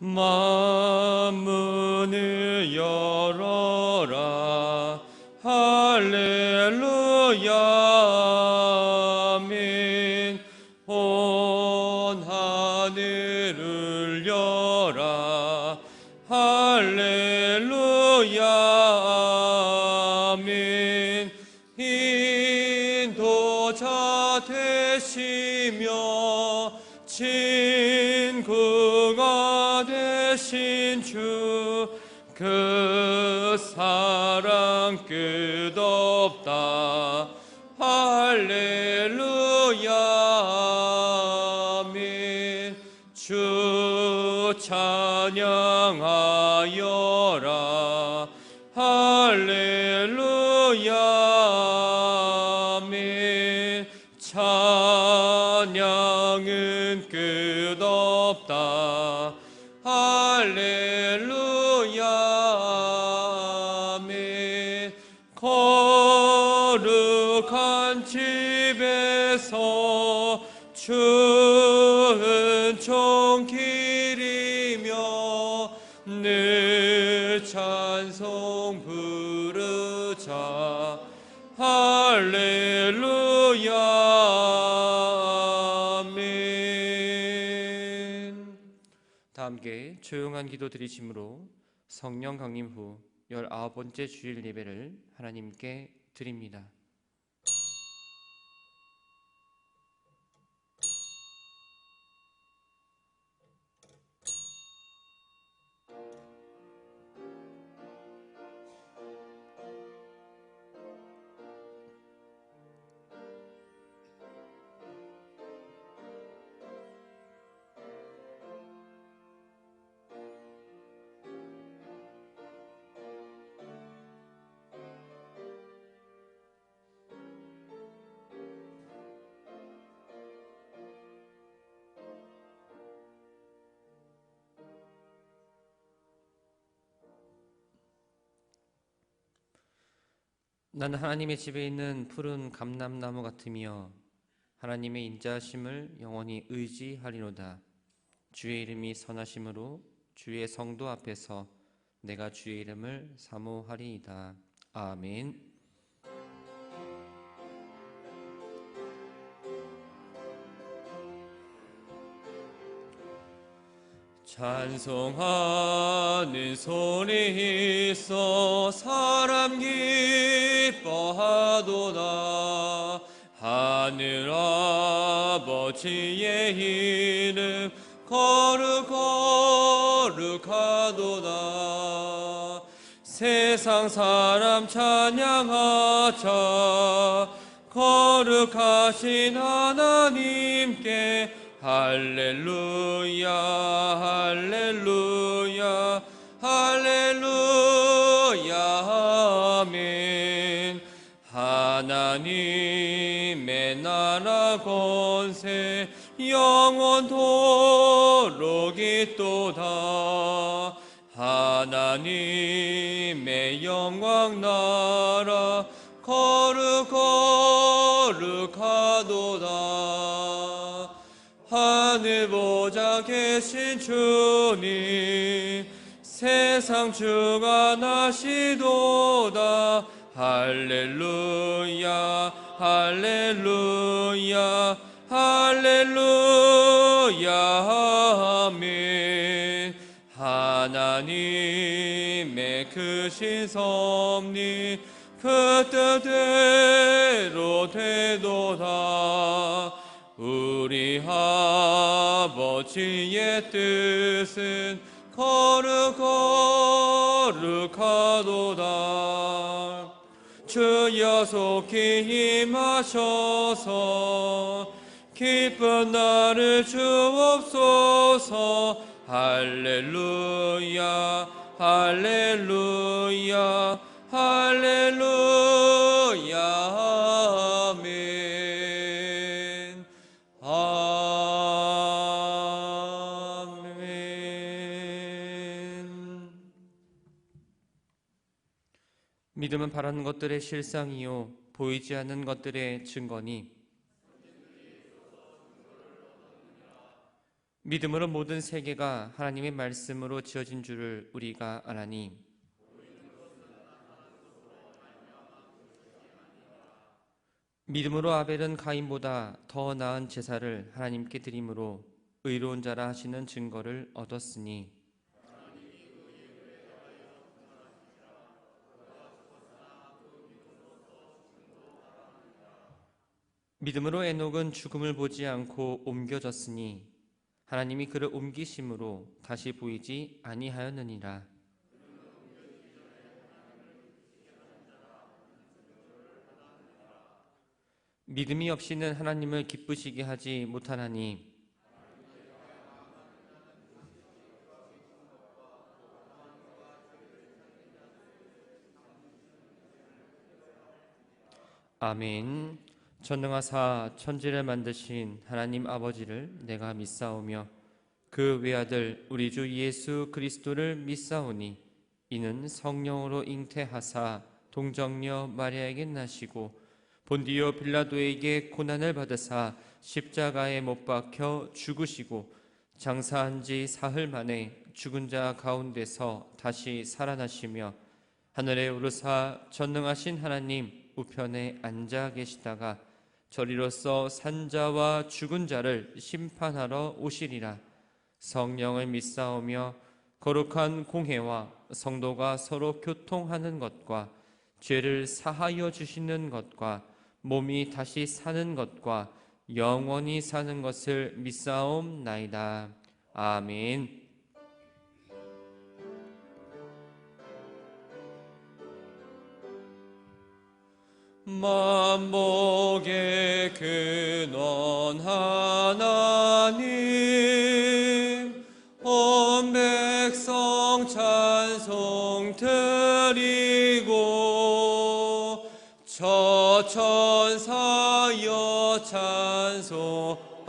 만문을 열어라. 할렐루야 아멘. 온 하늘을 열라. 할렐루야 아멘. 인도자 되시며 친구가 되신 주, 그 사랑 끝없다. 할렐루야 아멘. 주 찬양하여라. 할렐루야 아멘. 찬양은 끝없다. 할렐루야 아멘. 거룩한 집에서 주 은총 기리며 늘 찬송 부르자. 할렐루야 아멘. 다 함께 조용한 기도 드리심으로 성령 강림 후 19번째 주일 예배를 하나님께 드립니다. 나는 하나님의 집에 있는 푸른 감람나무 같으며 하나님의 인자하심을 영원히 의지하리로다. 주의 이름이 선하심으로 주의 성도 앞에서 내가 주의 이름을 사모하리이다. 아멘. 찬송하는 소리 있어 사람 기뻐하도다. 하늘 아버지의 이름 거룩하도다. 세상 사람 찬양하자. 거룩하신 하나님께 할렐루야 할렐루야 할렐루야 아멘. 하나님의 나라 권세 영원토록 있도다. 하나님의 영광 나라 거룩하도다. 하늘 보좌 계신 주님 세상 주가 나시도다. 할렐루야 할렐루야 할렐루야 아멘. 하나님의 크신 섭리 그 뜻대로 되도다. 우리 아버지의 뜻은 거룩하도다. 주여 속히 임하셔서 기쁜 날을 주옵소서. 할렐루야 할렐루야 할렐루야 아멘. 아멘. 믿음은 바라는 것들의 실상이요 보이지 않는 것들의 증거니 믿음으로 모든 세계가 하나님의 말씀으로 지어진 줄을 우리가 아나니 믿음으로 아벨은 가인보다 더 나은 제사를 하나님께 드림으로 의로운 자라 하시는 증거를 얻었으니 믿음으로 에녹은 죽음을 보지 않고 옮겨졌으니 하나님이 그를 옮기심으로 다시 보이지 아니하였느니라. 믿음이 없이는 하나님을 기쁘시게 하지 못하나니 아멘. 전능하사 천지를 만드신 하나님 아버지를 내가 믿사오며 그 외아들 우리 주 예수 그리스도를 믿사오니 이는 성령으로 잉태하사 동정녀 마리아에게 나시고 본디오 빌라도에게 고난을 받으사 십자가에 못 박혀 죽으시고 장사한 지 사흘 만에 죽은 자 가운데서 다시 살아나시며 하늘에 오르사 전능하신 하나님 우편에 앉아 계시다가 저리로서 산자와 죽은 자를 심판하러 오시리라. 성령을 믿사오며 거룩한 공회와 성도가 서로 교통하는 것과 죄를 사하여 주시는 것과 몸이 다시 사는 것과 영원히 사는 것을 믿사옵나이다. 아멘. 만복의 근원 하나님 온 백성 찬송 드리고 저 천사여 찬송하세.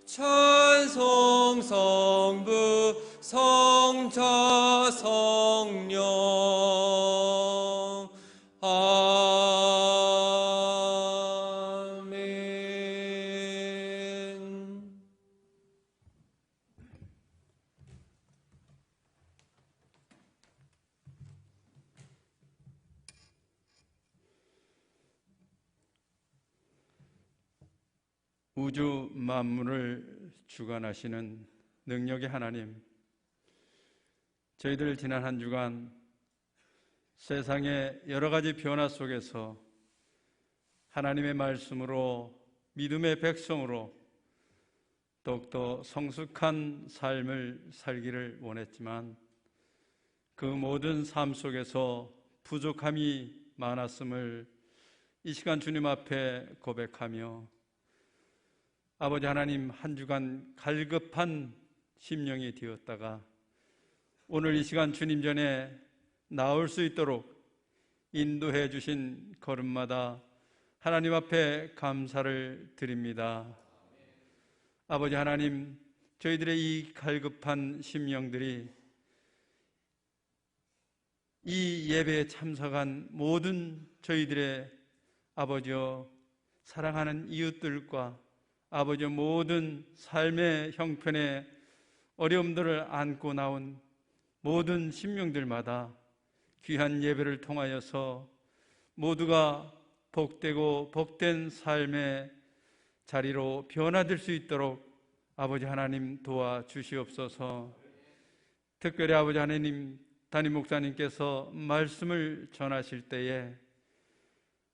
찬송 성부 성자 성령 아멘. 우주 만물을 주관하시는 능력의 하나님, 저희들 지난 한 주간 세상의 여러 가지 변화 속에서 하나님의 말씀으로 믿음의 백성으로 더욱더 성숙한 삶을 살기를 원했지만 그 모든 삶 속에서 부족함이 많았음을 이 시간 주님 앞에 고백하며 아버지 하나님, 한 주간 갈급한 심령이 되었다가 오늘 이 시간 주님 전에 나올 수 있도록 인도해 주신 걸음마다 하나님 앞에 감사를 드립니다. 아버지 하나님, 저희들의 이 갈급한 심령들이 이 예배에 참석한 모든 저희들의 아버지여 사랑하는 이웃들과 아버지 모든 삶의 형편에 어려움들을 안고 나온 모든 심령들마다 귀한 예배를 통하여서 모두가 복되고 복된 삶의 자리로 변화될 수 있도록 아버지 하나님 도와주시옵소서. 특별히 아버지 하나님, 담임 목사님께서 말씀을 전하실 때에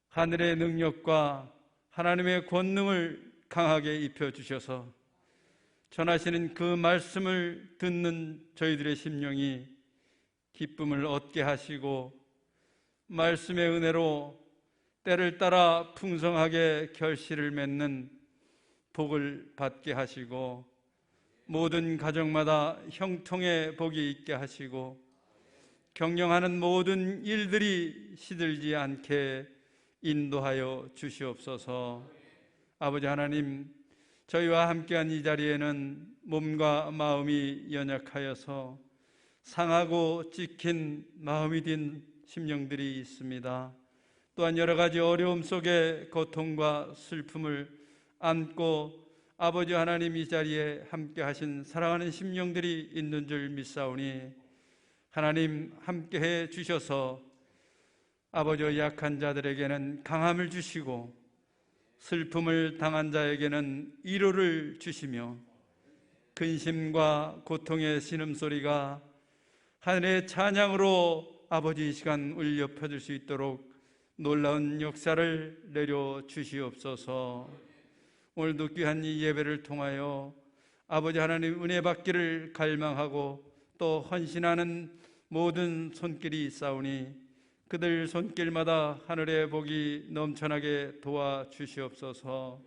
하늘의 능력과 하나님의 권능을 강하게 입혀주셔서 전하시는 그 말씀을 듣는 저희들의 심령이 기쁨을 얻게 하시고 말씀의 은혜로 때를 따라 풍성하게 결실을 맺는 복을 받게 하시고 모든 가정마다 형통의 복이 있게 하시고 경영하는 모든 일들이 시들지 않게 인도하여 주시옵소서. 아버지 하나님, 저희와 함께한 이 자리에는 몸과 마음이 연약하여서 상하고 찍힌 마음이 된 심령들이 있습니다. 또한 여러 가지 어려움 속에 고통과 슬픔을 안고 아버지 하나님 이 자리에 함께 하신 사랑하는 심령들이 있는 줄 믿사오니 하나님 함께해 주셔서 아버지 약한 자들에게는 강함을 주시고 슬픔을 당한 자에게는 위로를 주시며 근심과 고통의 신음소리가 하늘의 찬양으로 아버지 이 시간 울려 퍼질 수 있도록 놀라운 역사를 내려 주시옵소서. 오늘도 귀한 이 예배를 통하여 아버지 하나님 은혜 받기를 갈망하고 또 헌신하는 모든 손길이 있사오니 그들 손길마다 하늘의 복이 넘쳐나게 도와주시옵소서.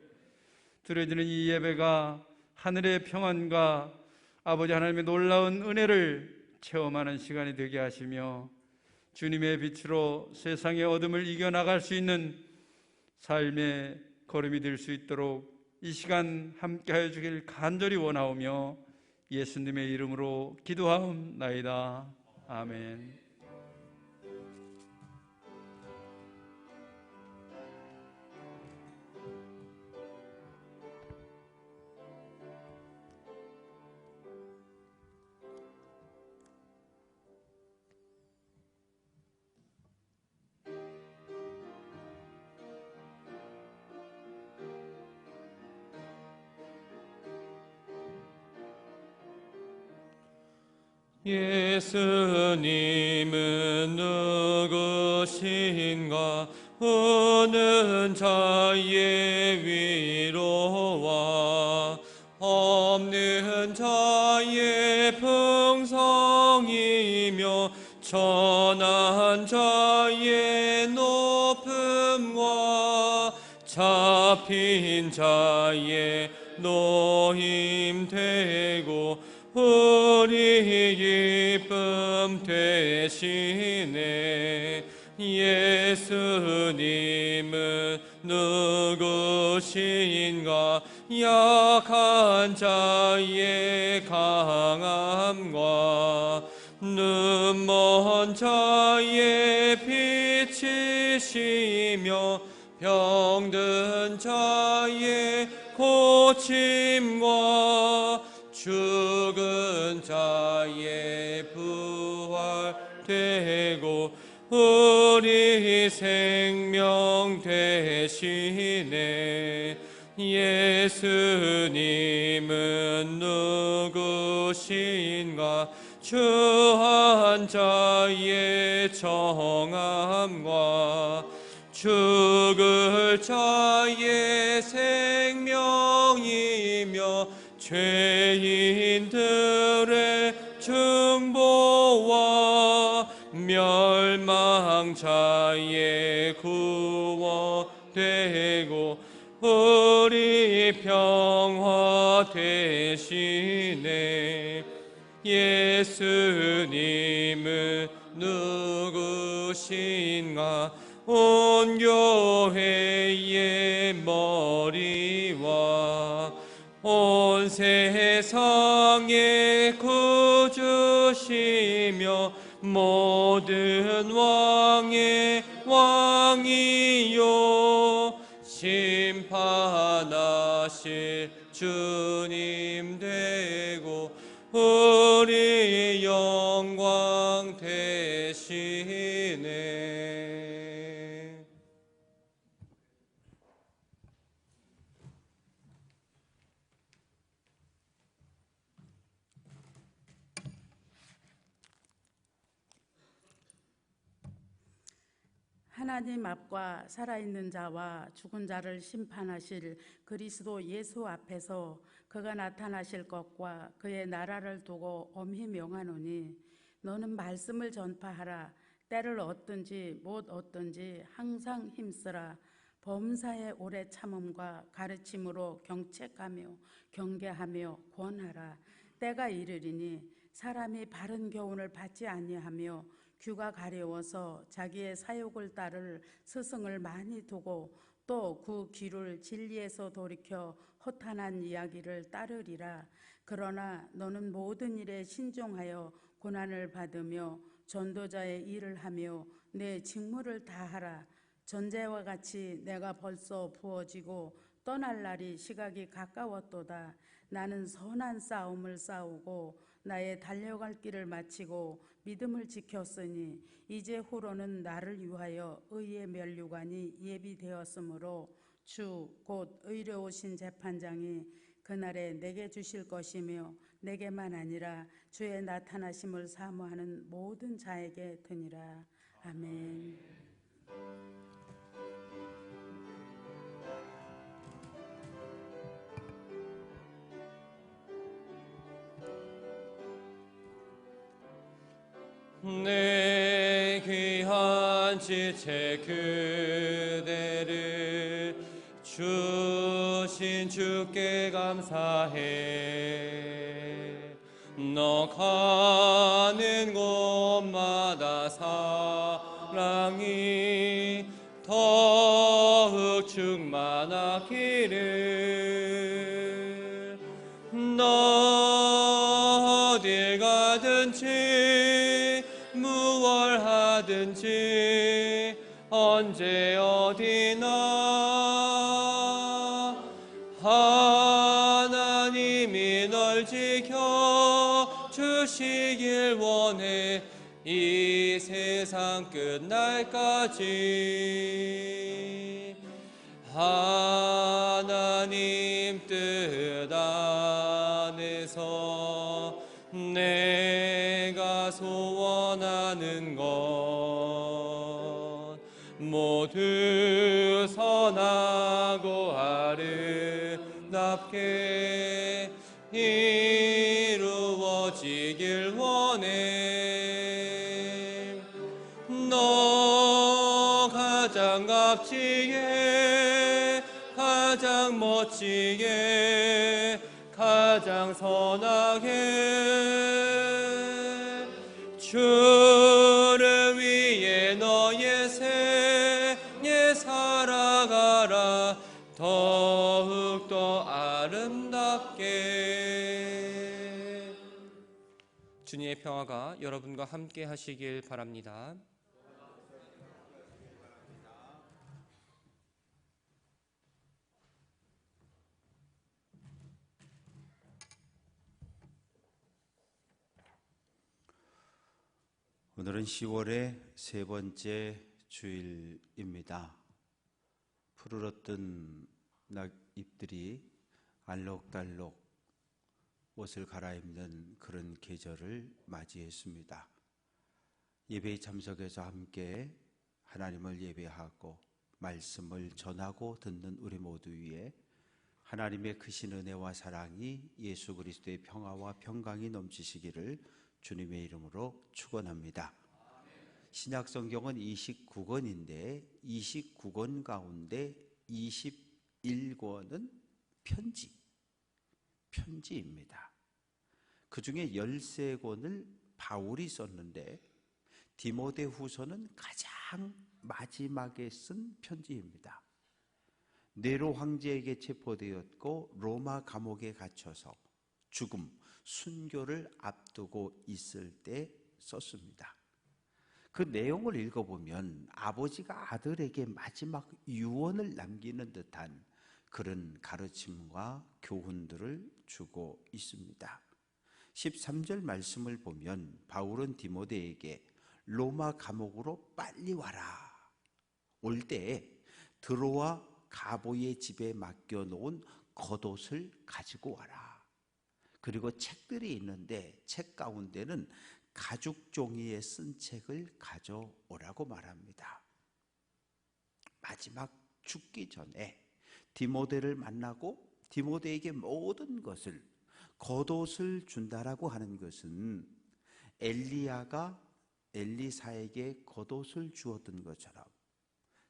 드려지는 이 예배가 하늘의 평안과 아버지 하나님의 놀라운 은혜를 체험하는 시간이 되게 하시며 주님의 빛으로 세상의 어둠을 이겨나갈 수 있는 삶의 걸음이 될 수 있도록 이 시간 함께하여 주길 간절히 원하오며 예수님의 이름으로 기도하옵나이다. 아멘. 예수님은 누구신가? 우는 자의 위로와 없는 자의 풍성이며 천한 자의 높음과 잡힌 자의 노임 되고 우리 기쁨 되시네. 예수님은 누구신가? 약한 자의 강함과 눈먼 자의 빛이시며 병든 자의 고침과 죽은 자의 부활되고 우리 생명 되시네. 예수님은 누구신가? 주한 자의 정함과 죽을 자의 생명이며 죄인들의 중보와 멸망자의 구원되고 우리 평화 되시네. 예수님은 누구신가? 온 교회의 머리와 온 세상의 구주시며 모든 왕의 왕이요 심판하실 주님 되고 우리 영광 되시네. 하나님 앞과 살아있는 자와 죽은 자를 심판하실 그리스도 예수 앞에서 그가 나타나실 것과 그의 나라를 두고 엄히 명하노니 너는 말씀을 전파하라. 때를 얻든지 못 얻든지 항상 힘쓰라. 범사의 오래 참음과 가르침으로 경책하며 경계하며 권하라. 때가 이르리니 사람이 바른 교훈을 받지 아니하며 귀가 가려워서 자기의 사욕을 따를 스승을 많이 두고 또 그 귀를 진리에서 돌이켜 허탄한 이야기를 따르리라. 그러나 너는 모든 일에 신중하여 고난을 받으며 전도자의 일을 하며 내 직무를 다하라. 전제와 같이 내가 벌써 부어지고 떠날 날이 시각이 가까웠도다. 나는 선한 싸움을 싸우고 나의 달려갈 길을 마치고 믿음을 지켰으니 이제 후로는 나를 위하여 의의 면류관이 예비되었으므로 주 곧 의로우신 재판장이 그날에 내게 주실 것이며 내게만 아니라 주의 나타나심을 사모하는 모든 자에게 드니라. 아멘. 내 귀한 지체 그대를 주신 주께 감사해. 너 가는 곳마다 사랑이 더욱 충만하기를. 너 어딜 가든지 무얼 하든지 언제 어디나 하나님이 널 지켜 주시길 원해. 이 세상 끝날까지 하나님 뜻 안에서 내가 소원하는 것 모두 선하고 아름답게 이루어지길 원해. 너 가장 값지게 가장 멋지게 가장 선하게 주를 위해 너의 생애 살아가라. 더욱더 아름답게. 주님의 평화가 여러분과 함께 하시길 바랍니다. 오늘은 10월의 세 번째 주일입니다. 푸르렀던 낙잎들이 알록달록 옷을 갈아입는 그런 계절을 맞이했습니다. 예배에 참석해서 함께 하나님을 예배하고 말씀을 전하고 듣는 우리 모두 위에 하나님의 크신 은혜와 사랑이 예수 그리스도의 평화와 평강이 넘치시기를 주님의 이름으로 축원합니다. 신약 성경은 29권인데 29권 가운데 21권은 편지입니다. 그 중에 13권을 바울이 썼는데 디모데후서는 가장 마지막에 쓴 편지입니다. 네로 황제에게 체포되었고 로마 감옥에 갇혀서 죽음, 순교를 앞두고 있을 때 썼습니다. 그 내용을 읽어보면 아버지가 아들에게 마지막 유언을 남기는 듯한 그런 가르침과 교훈들을 주고 있습니다. 13절 말씀을 보면 바울은 디모데에게 로마 감옥으로 빨리 와라. 올 때 드로아 가보의 집에 맡겨놓은 겉옷을 가지고 와라. 그리고 책들이 있는데 책 가운데는 가죽 종이에 쓴 책을 가져오라고 말합니다. 마지막 죽기 전에 디모데를 만나고 디모데에게 모든 것을 겉옷을 준다라고 하는 것은 엘리야가 엘리사에게 겉옷을 주었던 것처럼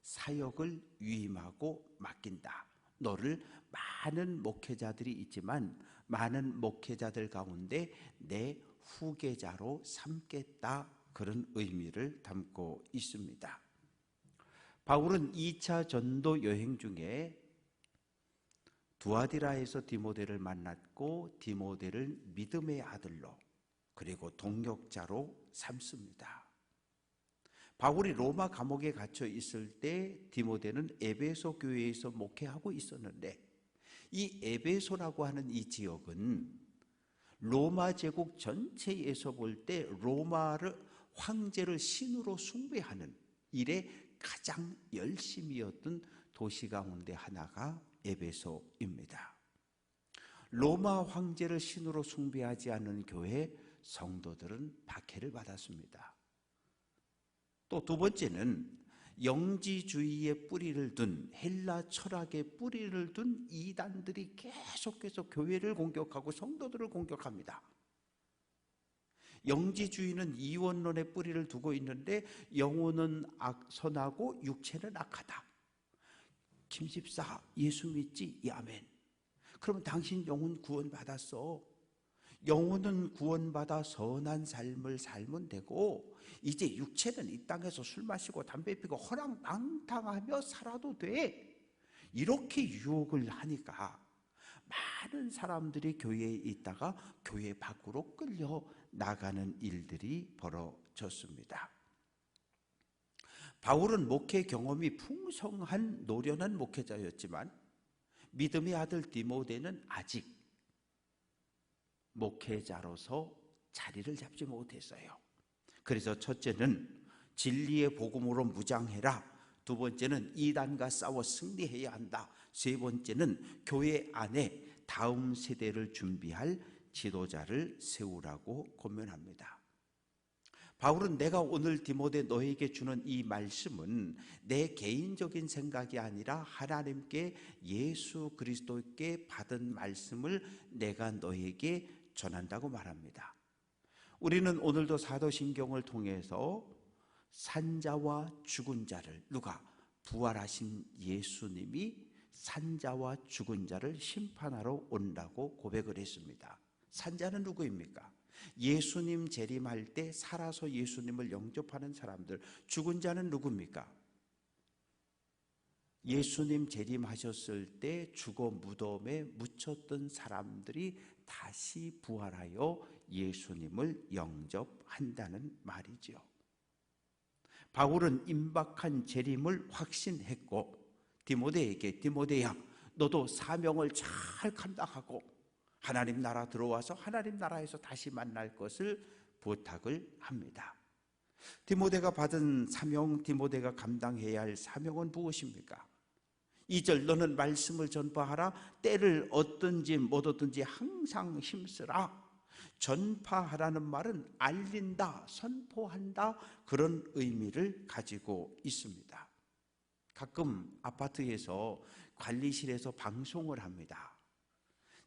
사역을 위임하고 맡긴다. 너를 많은 목회자들이 있지만 많은 목회자들 가운데 내 후계자로 삼겠다. 그런 의미를 담고 있습니다. 바울은 2차 전도 여행 중에 두아디라에서 디모데를 만났고 디모데를 믿음의 아들로 그리고 동역자로 삼습니다. 바울이 로마 감옥에 갇혀 있을 때 디모데는 에베소 교회에서 목회하고 있었는데, 이 에베소라고 하는 이 지역은 로마 제국 전체에서 볼 때 로마를 황제를 신으로 숭배하는 일에 가장 열심이었던 도시 가운데 하나가 에베소입니다. 로마 황제를 신으로 숭배하지 않는 교회 성도들은 박해를 받았습니다. 또 두 번째는 영지주의의 뿌리를 둔, 헬라 철학의 뿌리를 둔 이단들이 계속해서 교회를 공격하고 성도들을 공격합니다. 영지주의는 이원론의 뿌리를 두고 있는데 영혼은 선하고 육체는 악하다. 김집사 예수 믿지? 아멘. 그러면 당신 영혼 구원받았어. 영혼은 구원받아 선한 삶을 살면 되고, 이제 육체는 이 땅에서 술 마시고 담배 피고 허랑방탕하며 살아도 돼. 이렇게 유혹을 하니까 많은 사람들이 교회에 있다가 교회 밖으로 끌려 나가는 일들이 벌어졌습니다. 바울은 목회 경험이 풍성한 노련한 목회자였지만 믿음의 아들 디모데는 아직 목회자로서 자리를 잡지 못했어요. 그래서 첫째는 진리의 복음으로 무장해라. 두 번째는 이단과 싸워 승리해야 한다. 세 번째는 교회 안에 다음 세대를 준비할 지도자를 세우라고 권면합니다. 바울은 내가 오늘 디모데 너에게 주는 이 말씀은 내 개인적인 생각이 아니라 하나님께 예수 그리스도께 받은 말씀을 내가 너에게 전한다고 말합니다. 우리는 오늘도 사도신경을 통해서 산자와 죽은 자를, 누가? 부활하신 예수님이 산자와 죽은 자를 심판하러 온다고 고백을 했습니다. 산자는 누구입니까? 예수님 재림할 때 살아서 예수님을 영접하는 사람들. 죽은 자는 누굽니까? 예수님 재림하셨을 때 죽어 무덤에 묻혔던 사람들이 다시 부활하여 예수님을 영접한다는 말이죠. 바울은 임박한 재림을 확신했고 디모데에게, 디모데야 너도 사명을 잘 감당하고 하나님 나라 들어와서 하나님 나라에서 다시 만날 것을 부탁을 합니다. 디모데가 받은 사명, 디모데가 감당해야 할 사명은 무엇입니까? 2절, 너는 말씀을 전파하라. 때를 얻든지 못 얻든지 항상 힘쓰라. 전파하라는 말은 알린다, 선포한다, 그런 의미를 가지고 있습니다. 가끔 아파트에서 관리실에서 방송을 합니다.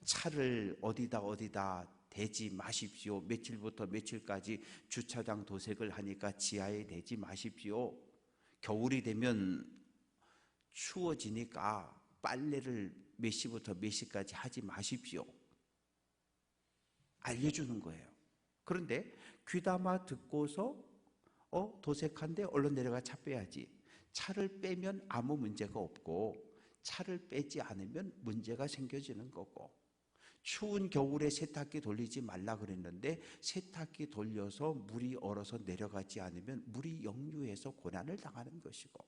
차를 어디다 대지 마십시오. 며칠부터 며칠까지 주차장 도색을 하니까 지하에 대지 마십시오. 겨울이 되면 추워지니까 빨래를 몇 시부터 몇 시까지 하지 마십시오. 알려주는 거예요. 그런데 귀담아 듣고서 도색한데 얼른 내려가 차 빼야지. 차를 빼면 아무 문제가 없고 차를 빼지 않으면 문제가 생겨지는 거고, 추운 겨울에 세탁기 돌리지 말라 그랬는데 세탁기 돌려서 물이 얼어서 내려가지 않으면 물이 역류해서 고난을 당하는 것이고,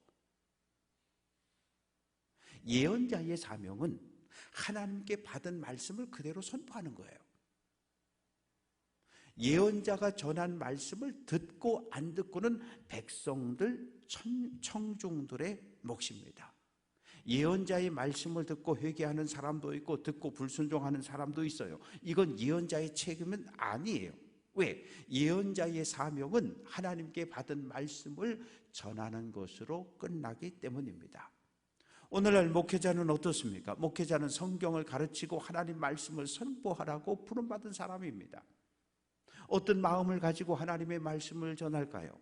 예언자의 사명은 하나님께 받은 말씀을 그대로 선포하는 거예요. 예언자가 전한 말씀을 듣고 안 듣고는 백성들, 청중들의 몫입니다. 예언자의 말씀을 듣고 회개하는 사람도 있고 듣고 불순종하는 사람도 있어요. 이건 예언자의 책임은 아니에요. 왜? 예언자의 사명은 하나님께 받은 말씀을 전하는 것으로 끝나기 때문입니다. 오늘날 목회자는 어떻습니까? 목회자는 성경을 가르치고 하나님 말씀을 선포하라고 부름받은 사람입니다. 어떤 마음을 가지고 하나님의 말씀을 전할까요?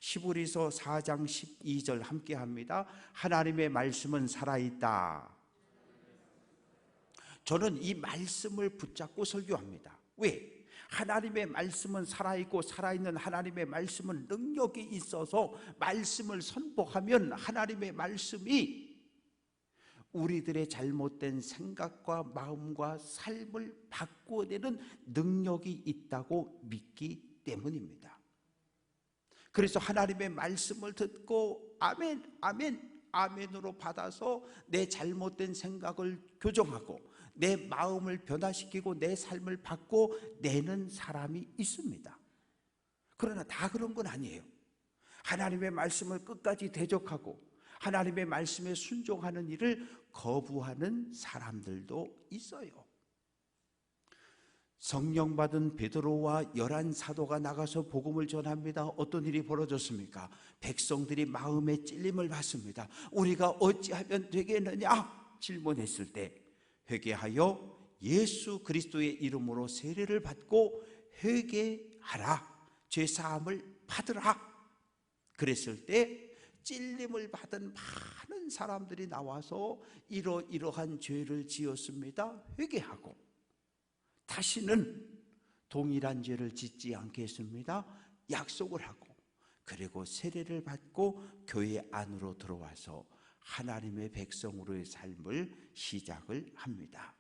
히브리서 4장 12절 함께 합니다. 하나님의 말씀은 살아있다. 저는 이 말씀을 붙잡고 설교합니다. 왜? 하나님의 말씀은 살아있고 살아있는 하나님의 말씀은 능력이 있어서 말씀을 선포하면 하나님의 말씀이 우리들의 잘못된 생각과 마음과 삶을 바꾸어내는 능력이 있다고 믿기 때문입니다. 그래서 하나님의 말씀을 듣고 아멘, 아멘, 아멘으로 받아서 내 잘못된 생각을 교정하고 내 마음을 변화시키고 내 삶을 바꿔 내는 사람이 있습니다. 그러나 다 그런 건 아니에요. 하나님의 말씀을 끝까지 대적하고 하나님의 말씀에 순종하는 일을 거부하는 사람들도 있어요. 성령 받은 베드로와 11 사도가 나가서 복음을 전합니다. 어떤 일이 벌어졌습니까? 백성들이 마음의 찔림을 받습니다. 우리가 어찌하면 되겠느냐 질문했을 때 회개하여 예수 그리스도의 이름으로 세례를 받고 회개하라, 죄사함을 받으라. 그랬을 때 찔림을 받은 많은 사람들이 나와서 이러이러한 죄를 지었습니다. 회개하고 다시는 동일한 죄를 짓지 않겠습니다. 약속을 하고 그리고 세례를 받고 교회 안으로 들어와서 하나님의 백성으로의 삶을 시작을 합니다.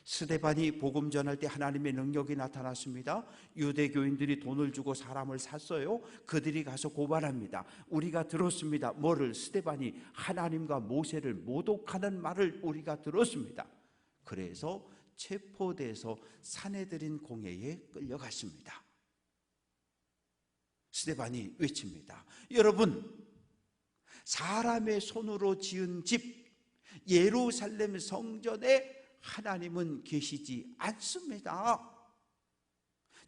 스데반이 복음 전할 때 하나님의 능력이 나타났습니다. 유대교인들이 돈을 주고 사람을 샀어요. 그들이 가서 고발합니다. 우리가 들었습니다. 뭐를? 스데반이 하나님과 모세를 모독하는 말을 우리가 들었습니다. 그래서 체포돼서 사내들인 공회에 끌려갔습니다. 스데반이 외칩니다. 여러분, 사람의 손으로 지은 집 예루살렘 성전에 하나님은 계시지 않습니다.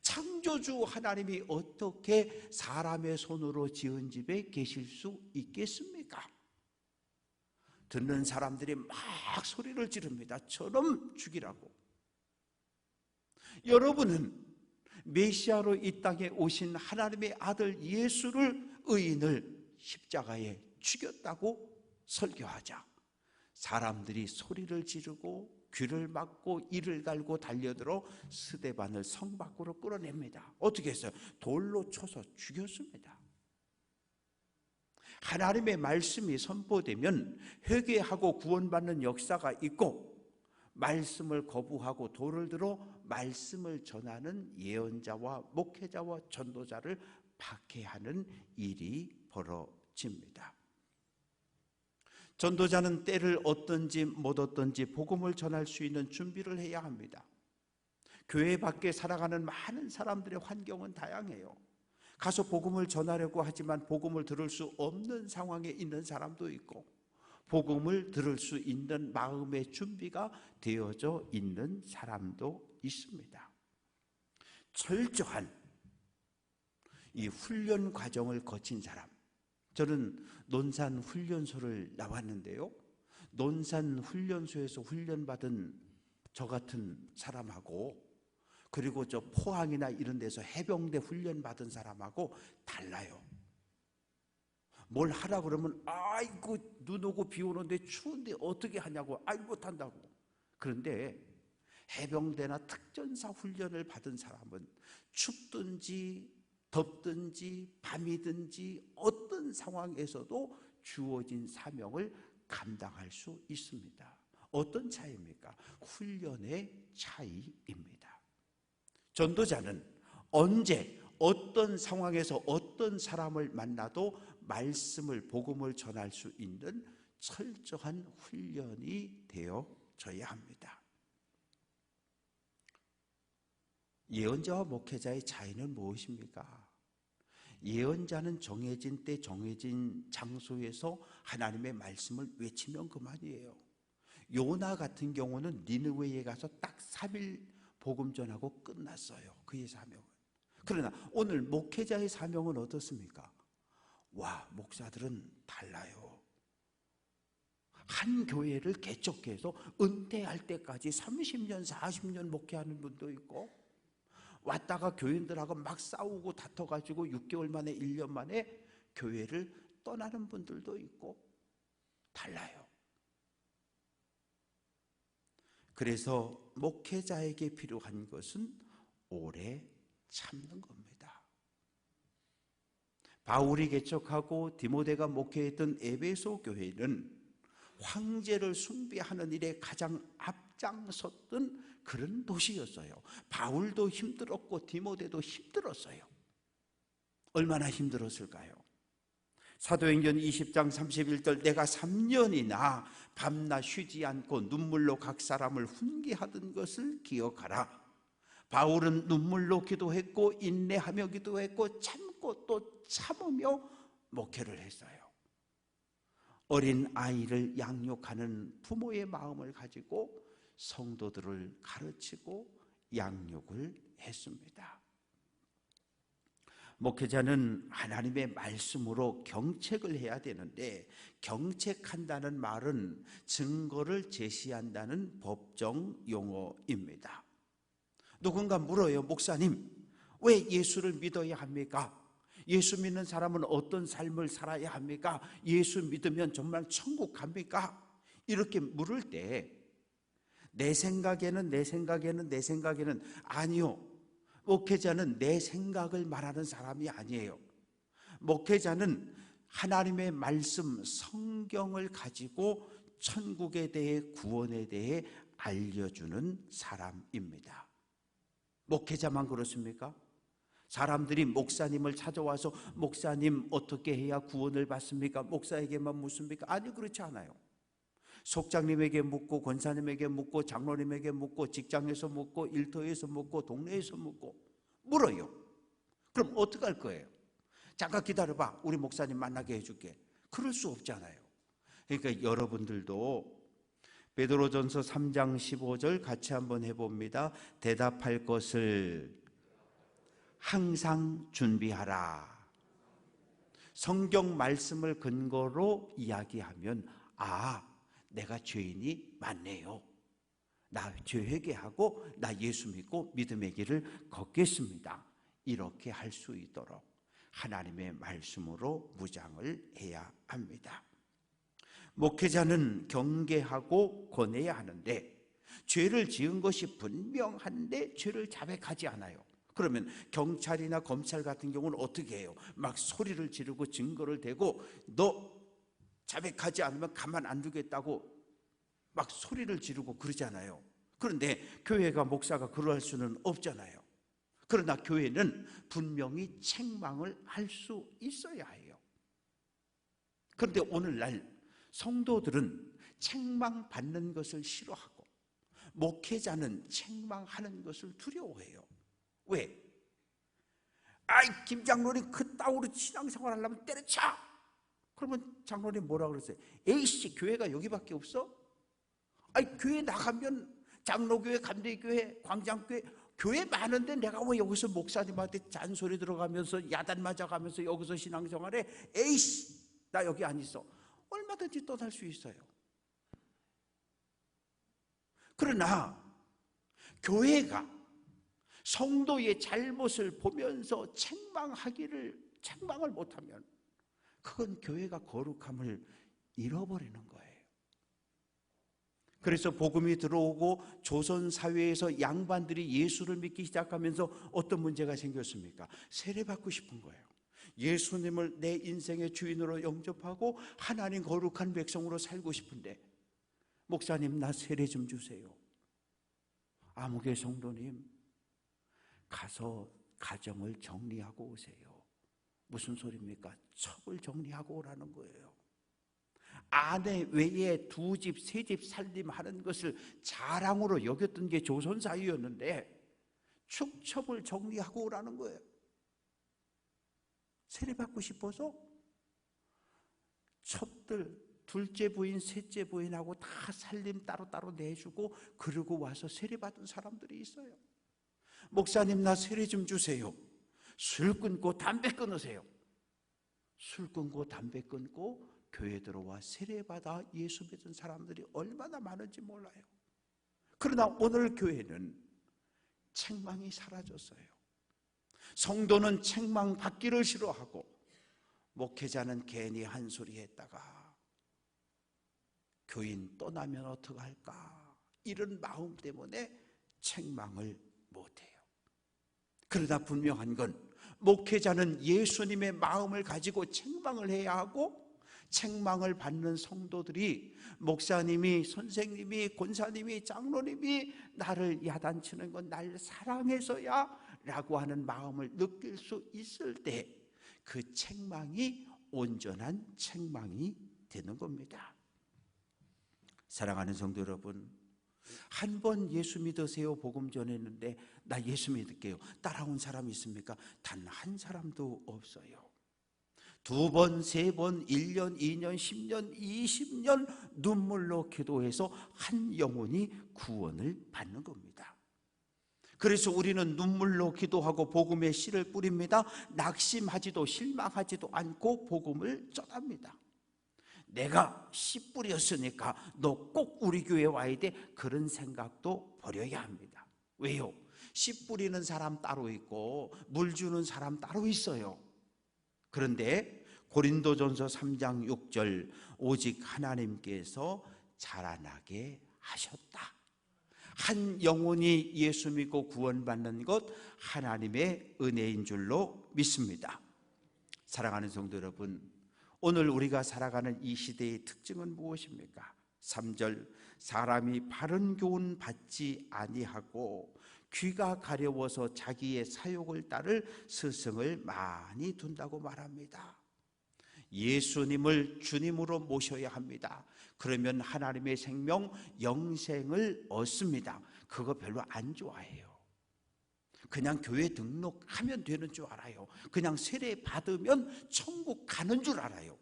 창조주 하나님이 어떻게 사람의 손으로 지은 집에 계실 수 있겠습니까? 듣는 사람들이 막 소리를 지릅니다. 저놈 죽이라고. 여러분은 메시아로 이 땅에 오신 하나님의 아들 예수를, 의인을 십자가에 죽였다고 설교하자 사람들이 소리를 지르고 귀를 막고 이를 갈고 달려들어 스데반을 성 밖으로 끌어냅니다. 어떻게 했어요? 돌로 쳐서 죽였습니다. 하나님의 말씀이 선포되면 회개하고 구원받는 역사가 있고, 말씀을 거부하고 돌을 들어 말씀을 전하는 예언자와 목회자와 전도자를 박해하는 일이 벌어집니다. 전도자는 때를 얻든지 못 얻든지 복음을 전할 수 있는 준비를 해야 합니다. 교회 밖에 살아가는 많은 사람들의 환경은 다양해요. 가서 복음을 전하려고 하지만 복음을 들을 수 없는 상황에 있는 사람도 있고, 복음을 들을 수 있는 마음의 준비가 되어져 있는 사람도 있습니다. 철저한 이 훈련 과정을 거친 사람, 저는 논산 훈련소를 나왔는데요, 논산 훈련소에서 훈련받은 저 같은 사람하고 그리고 저 포항이나 이런 데서 해병대 훈련받은 사람하고 달라요. 뭘 하라 그러면 아이고 눈 오고 비 오는데 추운데 어떻게 하냐고, 아이고 못한다고. 그런데 해병대나 특전사 훈련을 받은 사람은 춥든지 덥든지 밤이든지 어떤 상황에서도 주어진 사명을 감당할 수 있습니다. 어떤 차이입니까? 훈련의 차이입니다. 전도자는 언제 어떤 상황에서 어떤 사람을 만나도 말씀을, 복음을 전할 수 있는 철저한 훈련이 되어져야 합니다. 예언자와 목회자의 차이는 무엇입니까? 예언자는 정해진 때 정해진 장소에서 하나님의 말씀을 외치면 그만이에요. 요나 같은 경우는 니느웨에 가서 딱 3일 복음 전하고 끝났어요. 그의 사명은. 그러나 오늘 목회자의 사명은 어떻습니까? 와, 목사들은 달라요. 한 교회를 개척해서 은퇴할 때까지 30년, 40년 목회하는 분도 있고, 왔다가 교인들하고 막 싸우고 다퉈가지고 6개월 만에 1년 만에 교회를 떠나는 분들도 있고 달라요. 그래서 목회자에게 필요한 것은 오래 참는 겁니다. 바울이 개척하고 디모데가 목회했던 에베소 교회는 황제를 숭배하는 일에 가장 앞장섰던 그런 도시였어요. 바울도 힘들었고 디모데도 힘들었어요. 얼마나 힘들었을까요? 사도행전 20장 31절 내가 3년이나 밤낮 쉬지 않고 눈물로 각 사람을 훈계하던 것을 기억하라. 바울은 눈물로 기도했고 인내하며 기도했고 참고 또 참으며 목회를 했어요. 어린 아이를 양육하는 부모의 마음을 가지고 성도들을 가르치고 양육을 했습니다. 목회자는 하나님의 말씀으로 경책을 해야 되는데, 경책한다는 말은 증거를 제시한다는 법정 용어입니다. 누군가 물어요. 목사님, 왜 예수를 믿어야 합니까? 예수 믿는 사람은 어떤 삶을 살아야 합니까? 예수 믿으면 정말 천국 갑니까? 이렇게 물을 때 내 생각에는 아니요. 목회자는 내 생각을 말하는 사람이 아니에요. 목회자는 하나님의 말씀 성경을 가지고 천국에 대해, 구원에 대해 알려주는 사람입니다. 목회자만 그렇습니까? 사람들이 목사님을 찾아와서 목사님 어떻게 해야 구원을 받습니까? 목사에게만 묻습니까? 아니, 그렇지 않아요. 속장님에게 묻고, 권사님에게 묻고, 장로님에게 묻고, 직장에서 묻고, 일터에서 묻고, 동네에서 묻고, 물어요. 그럼 어떻게 할 거예요? 잠깐 기다려봐, 우리 목사님 만나게 해줄게. 그럴 수 없잖아요. 그러니까 여러분들도 베드로전서 3장 15절 같이 한번 해봅니다. 대답할 것을 항상 준비하라. 성경 말씀을 근거로 이야기하면, 내가 죄인이 맞네요. 나 죄 회개하고 나 예수 믿고 믿음의 길을 걷겠습니다. 이렇게 할 수 있도록 하나님의 말씀으로 무장을 해야 합니다. 목회자는 경계하고 권해야 하는데, 죄를 지은 것이 분명한데 죄를 자백하지 않아요. 그러면 경찰이나 검찰 같은 경우는 어떻게 해요? 막 소리를 지르고 증거를 대고 너 자백하지 않으면 가만 안 두겠다고 막 소리를 지르고 그러잖아요. 그런데 교회가, 목사가 그럴 수는 없잖아요. 그러나 교회는 분명히 책망을 할 수 있어야 해요. 그런데 오늘날 성도들은 책망받는 것을 싫어하고 목회자는 책망하는 것을 두려워해요. 왜? 김 장로님 그따위로 신앙생활 하려면 때려쳐! 그러면 장로님 뭐라 그랬어요? 에이씨, 교회가 여기밖에 없어? 교회 나가면 장로교회, 감리교회, 광장교회, 교회 많은데 내가 왜 여기서 목사님한테 잔소리 들어가면서 야단 맞아가면서 여기서 신앙생활해? 에이씨, 나 여기 안 있어. 얼마든지 떠날 수 있어요. 그러나 교회가 성도의 잘못을 보면서 책망을 못하면 그건 교회가 거룩함을 잃어버리는 거예요. 그래서 복음이 들어오고 조선 사회에서 양반들이 예수를 믿기 시작하면서 어떤 문제가 생겼습니까? 세례받고 싶은 거예요. 예수님을 내 인생의 주인으로 영접하고 하나님 거룩한 백성으로 살고 싶은데, 목사님 나 세례 좀 주세요. 아무개 성도님, 가서 가정을 정리하고 오세요. 무슨 소리입니까? 첩을 정리하고 오라는 거예요. 아내 외에 2집, 3집 살림하는 것을 자랑으로 여겼던 게 조선사회였는데 축첩을 정리하고 오라는 거예요. 세례받고 싶어서 첩들, 둘째 부인, 셋째 부인하고 다 살림 따로따로 내주고 그러고 와서 세례받은 사람들이 있어요. 목사님 나 세례 좀 주세요. 술 끊고 담배 끊으세요. 술 끊고 담배 끊고 교회 들어와 세례받아 예수 믿은 사람들이 얼마나 많은지 몰라요. 그러나 오늘 교회는 책망이 사라졌어요. 성도는 책망 받기를 싫어하고 목회자는 괜히 한 소리 했다가 교인 떠나면 어떡할까, 이런 마음 때문에 책망을 못해요. 그러나 분명한 건 목회자는 예수님의 마음을 가지고 책망을 해야 하고, 책망을 받는 성도들이 목사님이, 선생님이, 권사님이, 장로님이 나를 야단치는 건 날 사랑해서야 라고 하는 마음을 느낄 수 있을 때 그 책망이 온전한 책망이 되는 겁니다. 사랑하는 성도 여러분, 한 번 예수 믿으세요 복음 전했는데 나 예수 믿을게요 따라온 사람이 있습니까? 단 한 사람도 없어요. 2번, 3번, 1년, 2년, 10년, 20년 눈물로 기도해서 한 영혼이 구원을 받는 겁니다. 그래서 우리는 눈물로 기도하고 복음의 씨를 뿌립니다. 낙심하지도 실망하지도 않고 복음을 전합니다. 내가 씨 뿌렸으니까 너 꼭 우리 교회 와야 돼, 그런 생각도 버려야 합니다. 왜요? 씨 뿌리는 사람 따로 있고 물 주는 사람 따로 있어요. 그런데 고린도전서 3장 6절 오직 하나님께서 자라나게 하셨다. 한 영혼이 예수 믿고 구원받는 것 하나님의 은혜인 줄로 믿습니다. 사랑하는 성도 여러분, 오늘 우리가 살아가는 이 시대의 특징은 무엇입니까? 3절 사람이 바른 교훈 받지 아니하고 귀가 가려워서 자기의 사욕을 따를 스승을 많이 둔다고 말합니다. 예수님을 주님으로 모셔야 합니다. 그러면 하나님의 생명, 영생을 얻습니다. 그거 별로 안 좋아해요. 그냥 교회 등록하면 되는 줄 알아요. 그냥 세례 받으면 천국 가는 줄 알아요.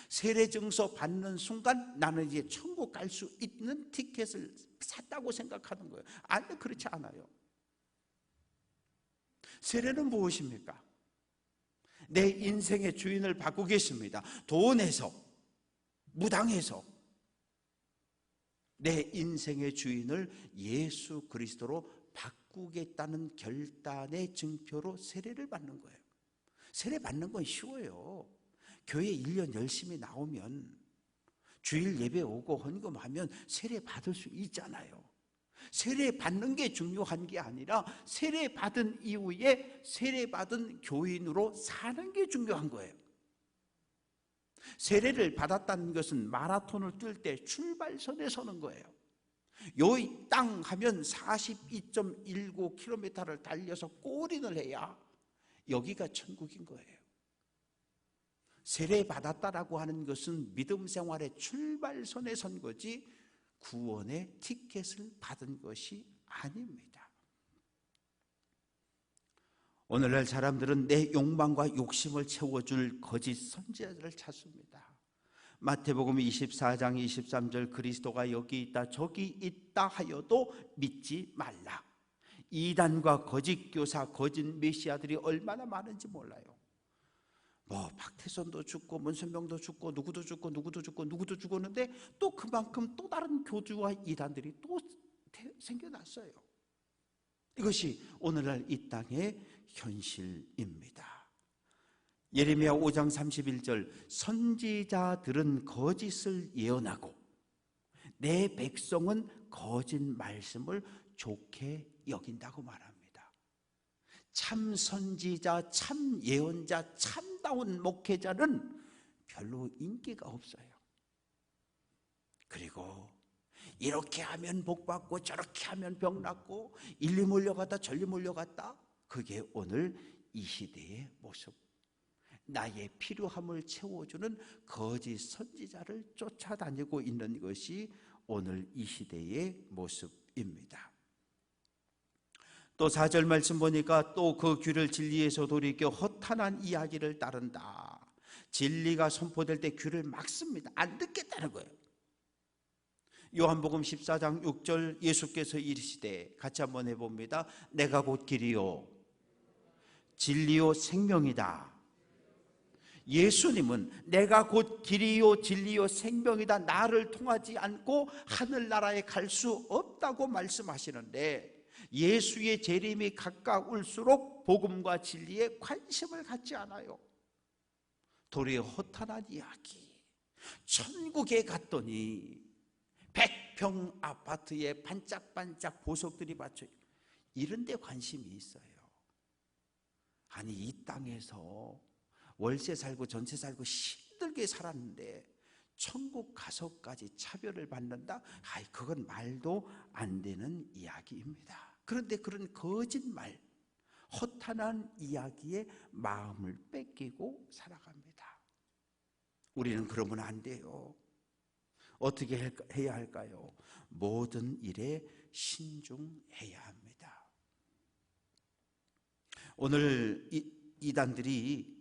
세례 증서 받는 순간 나는 이제 천국 갈 수 있는 티켓을 샀다고 생각하는 거예요. 아니, 그렇지 않아요. 세례는 무엇입니까? 내 인생의 주인을 바꾸겠습니다. 돈에서, 무당에서 내 인생의 주인을 예수 그리스도로 바꾸겠다는 결단의 증표로 세례를 받는 거예요. 세례 받는 건 쉬워요. 교회 1년 열심히 나오면, 주일 예배 오고 헌금하면 세례 받을 수 있잖아요. 세례 받는 게 중요한 게 아니라 세례 받은 이후에 세례 받은 교인으로 사는 게 중요한 거예요. 세례를 받았다는 것은 마라톤을 뛸 때 출발선에 서는 거예요. 요 땅 하면 42.19km를 달려서 골인을 해야 여기가 천국인 거예요. 세례 받았다라고 하는 것은 믿음 생활의 출발선에 선 거지 구원의 티켓을 받은 것이 아닙니다. 오늘날 사람들은 내 욕망과 욕심을 채워줄 거짓 선지자들을 찾습니다. 마태복음 24장 23절 그리스도가 여기 있다 저기 있다 하여도 믿지 말라. 이단과 거짓 교사, 거짓 메시아들이 얼마나 많은지 몰라요. 박태선도 죽고 문선명도 죽고 누구도 죽고 누구도 죽고 누구도 죽었는데 또 그만큼 또 다른 교주와 이단들이 또 생겨났어요. 이것이 오늘날 이 땅의 현실입니다. 예레미야 5장 31절 선지자들은 거짓을 예언하고 내 백성은 거짓 말씀을 좋게 여긴다고 말합니다. 참 선지자, 참 예언자, 참다운 목회자는 별로 인기가 없어요. 그리고 이렇게 하면 복 받고 저렇게 하면 병 낫고 일리 몰려갔다 저리 몰려갔다, 그게 오늘 이 시대의 모습. 나의 필요함을 채워주는 거짓 선지자를 쫓아다니고 있는 것이 오늘 이 시대의 모습입니다. 또 4절 말씀 보니까 또 그 귀를 진리에서 돌이켜 허탄한 이야기를 따른다. 진리가 선포될 때 귀를 막습니다. 안 듣겠다는 거예요. 요한복음 14장 6절 예수께서 이르시되, 같이 한번 해봅니다. 내가 곧 길이요 진리요 생명이다. 예수님은 내가 곧 길이요 진리요 생명이다, 나를 통하지 않고 하늘나라에 갈 수 없다고 말씀하시는데, 예수의 재림이 가까울수록 복음과 진리에 관심을 갖지 않아요. 도리어 허탄한 이야기, 천국에 갔더니 100평 아파트에 반짝반짝 보석들이 받쳐, 이런 데 관심이 있어요. 아니, 이 땅에서 월세 살고 전세 살고 힘들게 살았는데 천국 가서까지 차별을 받는다? 그건 말도 안 되는 이야기입니다. 그런데 그런 거짓말, 허탄한 이야기에 마음을 뺏기고 살아갑니다. 우리는 그러면 안 돼요. 어떻게 해야 할까요? 모든 일에 신중해야 합니다. 오늘 이단들이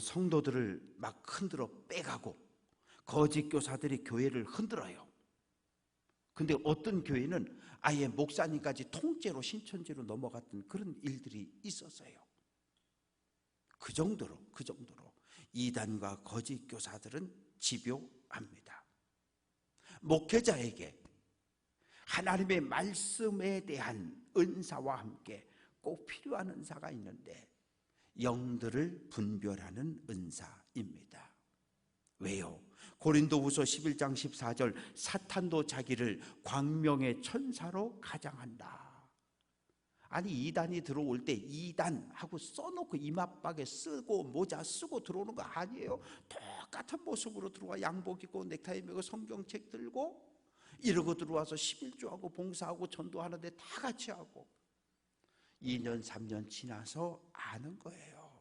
성도들을 막 흔들어 빼가고 거짓 교사들이 교회를 흔들어요. 근데 어떤 교회는 아예 목사님까지 통째로 신천지로 넘어갔던 그런 일들이 있었어요. 그 정도로 이단과 거짓 교사들은 집요합니다. 목회자에게 하나님의 말씀에 대한 은사와 함께 꼭 필요한 은사가 있는데 영들을 분별하는 은사입니다. 왜요? 고린도후서 11장 14절 사탄도 자기를 광명의 천사로 가장한다. 아니 이단이 들어올 때 이단하고 써놓고 이마박에 쓰고 모자 쓰고 들어오는 거 아니에요. 똑같은 모습으로 들어와 양복 입고 넥타이 메고 성경책 들고 이러고 들어와서 11조하고 봉사하고 전도하는데 다 같이 하고 2년 3년 지나서 아는 거예요.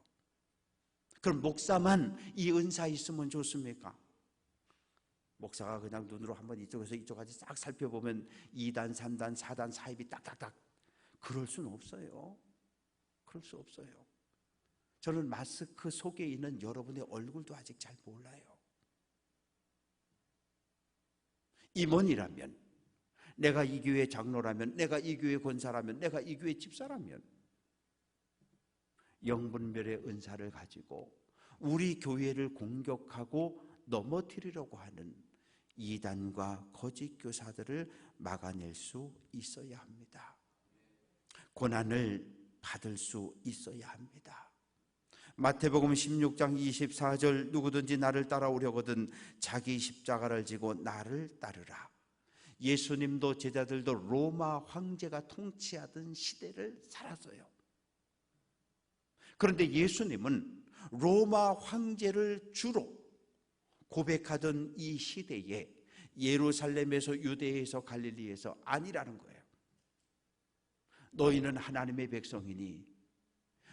그럼 목사만 이 은사 있으면 좋습니까? 목사가 그냥 눈으로 한번 이쪽에서 이쪽까지 싹 살펴보면 2단, 3단, 4단, 사입이 딱딱딱 그럴 수는 없어요. 그럴 수 없어요. 저는 마스크 속에 있는 여러분의 얼굴도 아직 잘 몰라요. 임원이라면, 내가 이 교회 장로라면, 내가 이 교회 권사라면, 내가 이 교회 집사라면 영분별의 은사를 가지고 우리 교회를 공격하고 넘어뜨리려고 하는 이단과 거짓 교사들을 막아낼 수 있어야 합니다. 고난을 받을 수 있어야 합니다. 마태복음 16장 24절 누구든지 나를 따라오려거든 자기 십자가를 지고 나를 따르라. 예수님도 제자들도 로마 황제가 통치하던 시대를 살았어요. 그런데 예수님은 로마 황제를 주로 고백하던 이 시대에 예루살렘에서 유대에서 갈릴리에서 아니라는 거예요. 너희는 하나님의 백성이니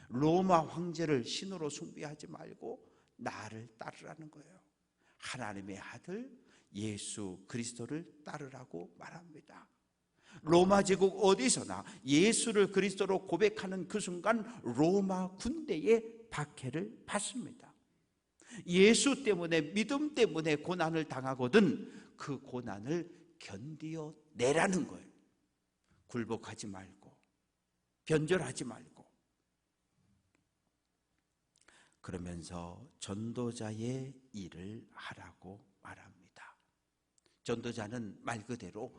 로마 황제를 신으로 숭배하지 말고 나를 따르라는 거예요. 하나님의 아들 예수 그리스도를 따르라고 말합니다. 로마 제국 어디서나 예수를 그리스도로 고백하는 그 순간 로마 군대의 박해를 받습니다. 예수 때문에 믿음 때문에 고난을 당하거든 그 고난을 견디어내라는 거예요. 굴복하지 말고 변절하지 말고. 그러면서 전도자의 일을 하라고 말합니다. 전도자는 말 그대로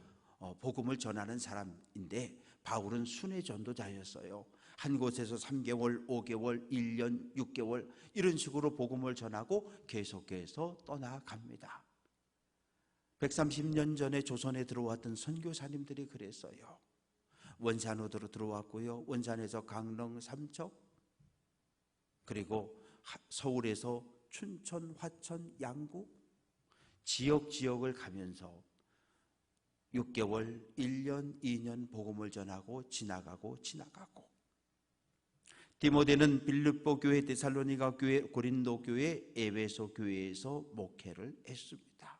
복음을 전하는 사람인데 바울은 순회 전도자였어요. 한 곳에서 3개월, 5개월, 1년, 6개월 이런 식으로 복음을 전하고 계속해서 떠나갑니다. 130년 전에 조선에 들어왔던 선교사님들이 그랬어요. 원산으로 들어왔고요. 원산에서 강릉, 삼척 그리고 서울에서 춘천, 화천, 양구 지역을 가면서 6개월, 1년, 2년 복음을 전하고 지나가고 디모데는 빌립보 교회, 데살로니가 교회, 고린도 교회, 에베소 교회에서 목회를 했습니다.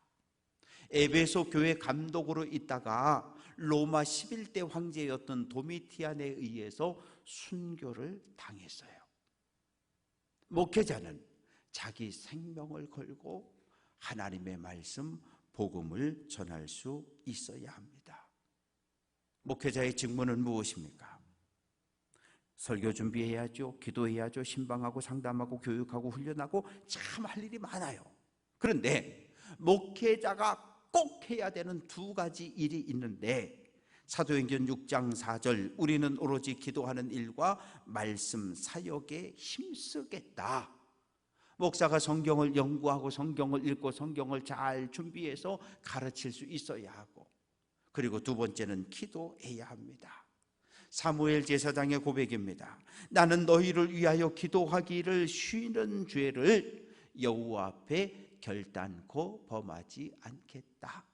에베소 교회 감독으로 있다가 로마 11대 황제였던 도미티안에 의해서 순교를 당했어요. 목회자는 자기 생명을 걸고 하나님의 말씀, 복음을 전할 수 있어야 합니다. 목회자의 직무는 무엇입니까? 설교 준비해야죠. 기도해야죠. 신방하고 상담하고 교육하고 훈련하고 참 할 일이 많아요. 그런데 목회자가 꼭 해야 되는 두 가지 일이 있는데 사도행전 6장 4절 우리는 오로지 기도하는 일과 말씀 사역에 힘쓰겠다. 목사가 성경을 연구하고 성경을 읽고 성경을 잘 준비해서 가르칠 수 있어야 하고 그리고 두 번째는 기도해야 합니다. 사무엘 제사장의 고백입니다. 나는 너희를 위하여 기도하기를 쉬는 죄를 여호와 앞에 결단코 범하지 않겠다.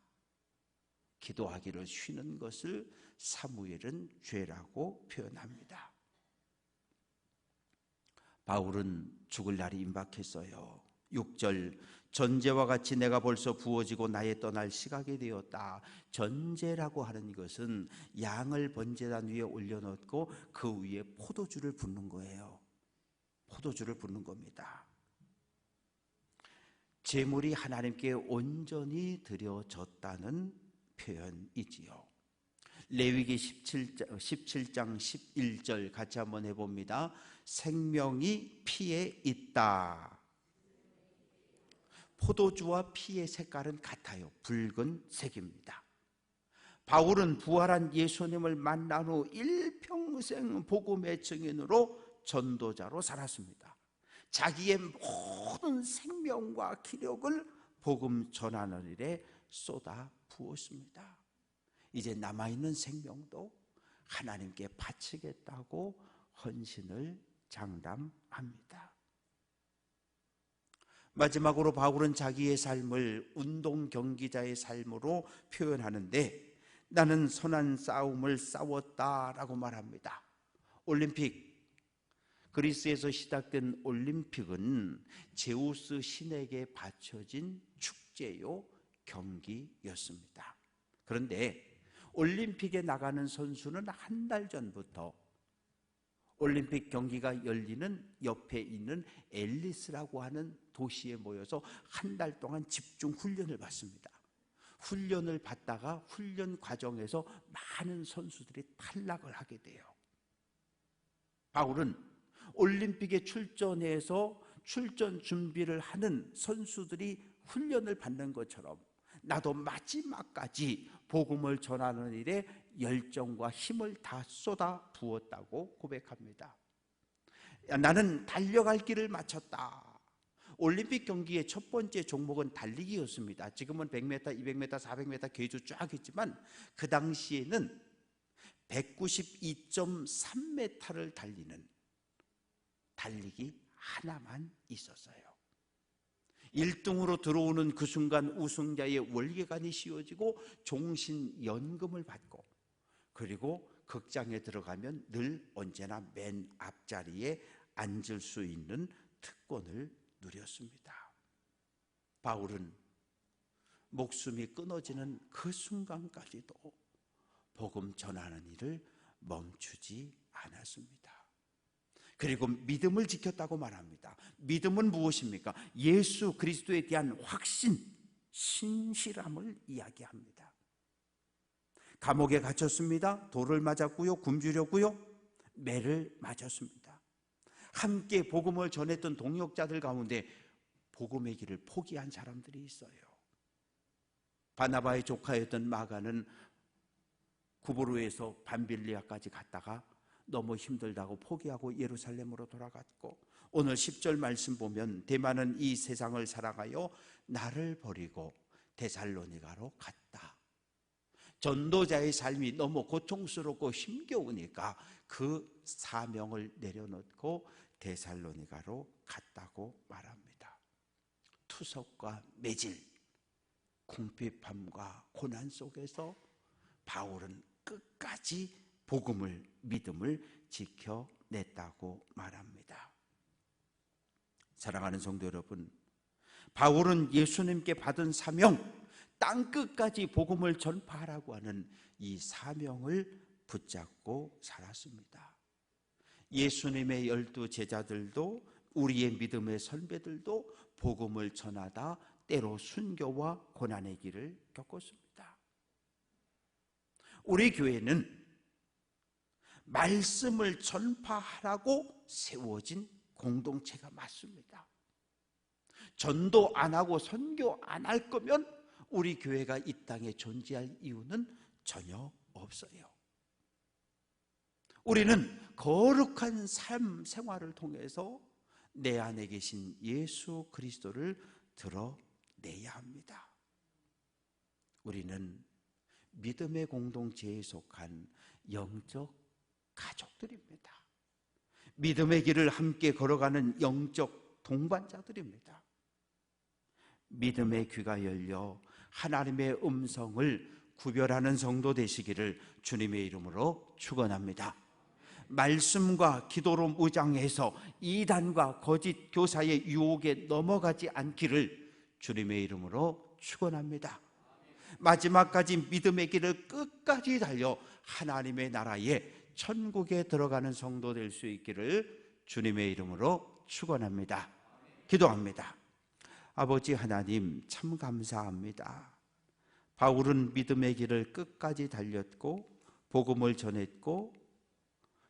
기도하기를 쉬는 것을 사무엘은 죄라고 표현합니다. 바울은 죽을 날이 임박했어요. 6절, 전제와 같이 내가 벌써 부어지고 나의 떠날 시각이 되었다. 전제라고 하는 이것은 양을 번제단 위에 올려놓고 그 위에 포도주를 붓는 거예요. 포도주를 붓는 겁니다. 제물이 하나님께 온전히 드려졌다는 표현이지요. 레위기 17장 11절 같이 한번 해봅니다. 생명이 피에 있다. 포도주와 피의 색깔은 같아요. 붉은색입니다. 바울은 부활한 예수님을 만난 후 일평생 복음의 증인으로 전도자로 살았습니다. 자기의 모든 생명과 기력을 복음 전하는 일에 쏟아 부었습니다. 이제 남아있는 생명도 하나님께 바치겠다고 헌신을 장담합니다. 마지막으로 바울은 자기의 삶을 운동 경기자의 삶으로 표현하는데, 나는 선한 싸움을 싸웠다라고 말합니다. 올림픽, 그리스에서 시작된 올림픽은 제우스 신에게 바쳐진 축제요 경기였습니다. 그런데 올림픽에 나가는 선수는 한 달 전부터 올림픽 경기가 열리는 옆에 있는 앨리스라고 하는 도시에 모여서 한 달 동안 집중 훈련을 받습니다. 훈련을 받다가 훈련 과정에서 많은 선수들이 탈락을 하게 돼요. 바울은 올림픽에 출전해서 출전 준비를 하는 선수들이 훈련을 받는 것처럼 나도 마지막까지 복음을 전하는 일에 열정과 힘을 다 쏟아 부었다고 고백합니다. 나는 달려갈 길을 마쳤다. 올림픽 경기의 첫 번째 종목은 달리기였습니다. 지금은 100m, 200m, 400m 계주 쫙 있지만 그 당시에는 192.3m를 달리는 달리기 하나만 있었어요. 1등으로 들어오는 그 순간 우승자의 월계관이 씌워지고 종신연금을 받고, 그리고 극장에 들어가면 늘 언제나 맨 앞자리에 앉을 수 있는 특권을 누렸습니다. 바울은 목숨이 끊어지는 그 순간까지도 복음 전하는 일을 멈추지 않았습니다. 그리고 믿음을 지켰다고 말합니다. 믿음은 무엇입니까? 예수 그리스도에 대한 확신, 신실함을 이야기합니다. 감옥에 갇혔습니다. 돌을 맞았고요, 굶주렸고요, 매를 맞았습니다. 함께 복음을 전했던 동역자들 가운데 복음의 길을 포기한 사람들이 있어요. 바나바의 조카였던 마가는 구브로에서 밤빌리아까지 갔다가 너무 힘들다고 포기하고 예루살렘으로 돌아갔고, 오늘 10절 말씀 보면 데마는 이 세상을 사랑하여 나를 버리고 데살로니가로 갔다. 전도자의 삶이 너무 고통스럽고 힘겨우니까 그 사명을 내려놓고 데살로니가로 갔다고 말합니다. 투석과 매질, 궁핍함과 고난 속에서 바울은 끝까지 복음을, 믿음을 지켜냈다고 말합니다. 사랑하는 성도 여러분, 바울은 예수님께 받은 사명, 땅끝까지 복음을 전파하라고 하는 이 사명을 붙잡고 살았습니다. 예수님의 12 제자들도, 우리의 믿음의 선배들도 복음을 전하다 때로 순교와 고난의 길을 겪었습니다. 우리 교회는 말씀을 전파하라고 세워진 공동체가 맞습니다. 전도 안 하고 선교 안 할 거면 우리 교회가 이 땅에 존재할 이유는 전혀 없어요. 우리는 거룩한 삶 생활을 통해서 내 안에 계신 예수 그리스도를 드러내야 합니다. 우리는 믿음의 공동체에 속한 영적 가족들입니다. 믿음의 길을 함께 걸어가는 영적 동반자들입니다. 믿음의 귀가 열려 하나님의 음성을 구별하는 성도 되시기를 주님의 이름으로 축원합니다. 말씀과 기도로 무장해서 이단과 거짓 교사의 유혹에 넘어가지 않기를 주님의 이름으로 축원합니다. 마지막까지 믿음의 길을 끝까지 달려 하나님의 나라에 천국에 들어가는 성도 될 수 있기를 주님의 이름으로 축원합니다. 기도합니다. 아버지 하나님, 참 감사합니다. 바울은 믿음의 길을 끝까지 달렸고 복음을 전했고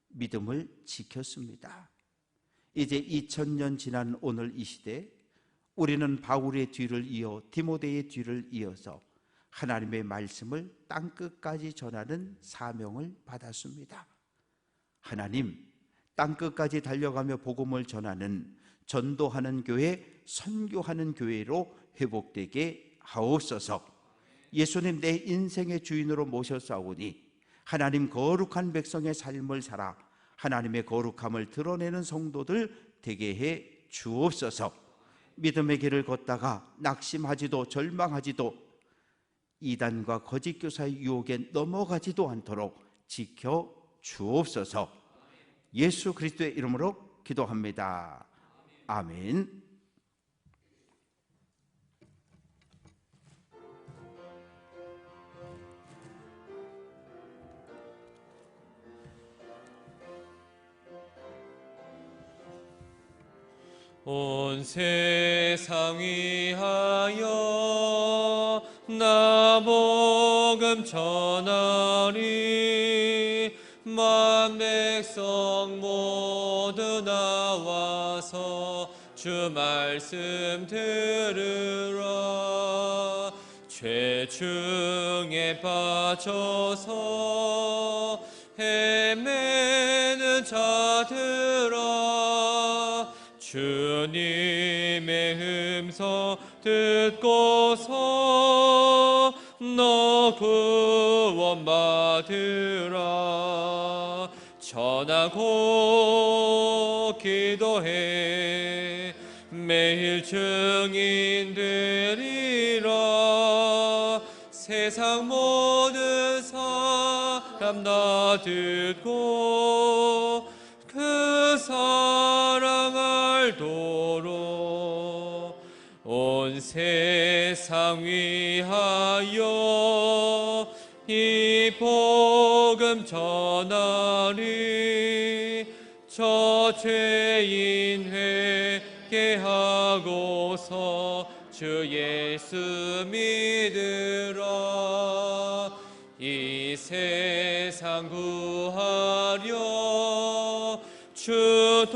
믿음을 지켰습니다. 이제 2000년 지난 오늘 이 시대 우리는 바울의 뒤를 이어 디모데의 뒤를 이어서 하나님의 말씀을 땅끝까지 전하는 사명을 받았습니다. 하나님, 땅끝까지 달려가며 복음을 전하는, 전도하는 교회, 선교하는 교회로 회복되게 하옵소서. 예수님, 내 인생의 주인으로 모셔싸우니 하나님 거룩한 백성의 삶을 살아 하나님의 거룩함을 드러내는 성도들 되게 해 주옵소서. 믿음의 길을 걷다가 낙심하지도 절망하지도 이단과 거짓 교사의 유혹에 넘어가지도 않도록 지켜 주옵소서. 예수 그리스도의 이름으로 기도합니다. 아멘. 온 세상 위하여 나 복음 전하리. 만 백성 모두 나와서 주 말씀 들으라. 죄중에 빠져서 헤매는 자들아, 주님의 음성 듣고서 너 구원받으라. 전하고 기도해 매일 증인 되리라. 세상 모든 사람 다 듣고 그 사랑 알도록 온 세상 위하여 이 복음 전하리. 저 죄인 회개하고서 주 예수 믿으라. 이 세상 구하려 주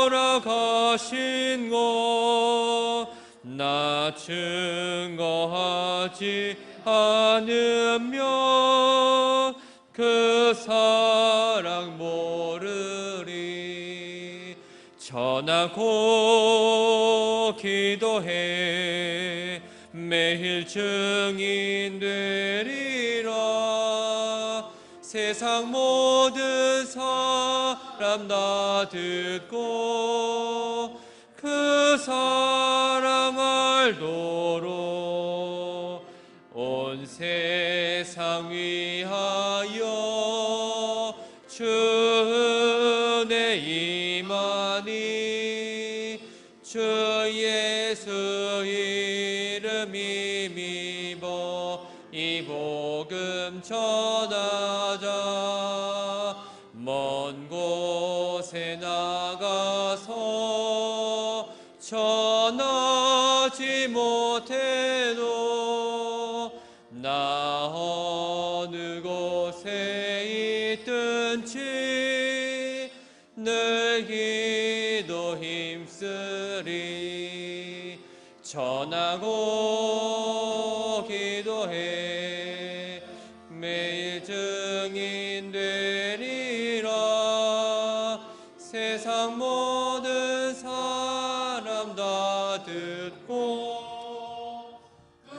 돌아가신 것 나 증거하지 않으면 그 사랑 모르리. 전하고 기도해 매일 증인 되리라. 세상 모든 사람 다 듣고 그 사랑 알도록 온 세상 위하여 주 은혜 임하니. 주 예수 이름 힘입어 이 복음 전하자. 먼 곳에 나가서 전하지 못해도 나 어느 곳에 있든지 늘 기도 힘쓰리. 전하고 기도해 매일 증인 되리라. 세상 모든 사람 다 듣고 그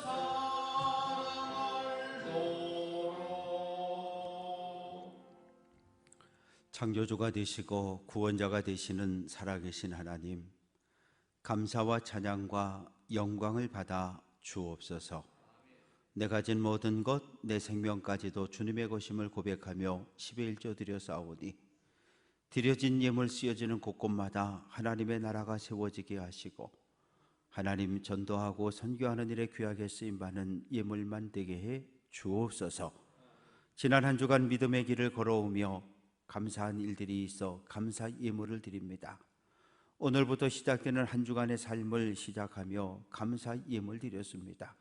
사랑을 알도록. 창조주가 되시고 구원자가 되시는 살아계신 하나님, 감사와 찬양과 영광을 받아 주옵소서. 내 가진 모든 것, 내 생명까지도 주님의 것임을 고백하며 10의 1조 드려 싸우니 드려진 예물 쓰여지는 곳곳마다 하나님의 나라가 세워지게 하시고 하나님 전도하고 선교하는 일에 귀하게 쓰임받는 예물만 되게 해 주옵소서. 지난 한 주간 믿음의 길을 걸어오며 감사한 일들이 있어 감사 예물을 드립니다. 오늘부터 시작되는 한 주간의 삶을 시작하며 감사 예물 드렸습니다.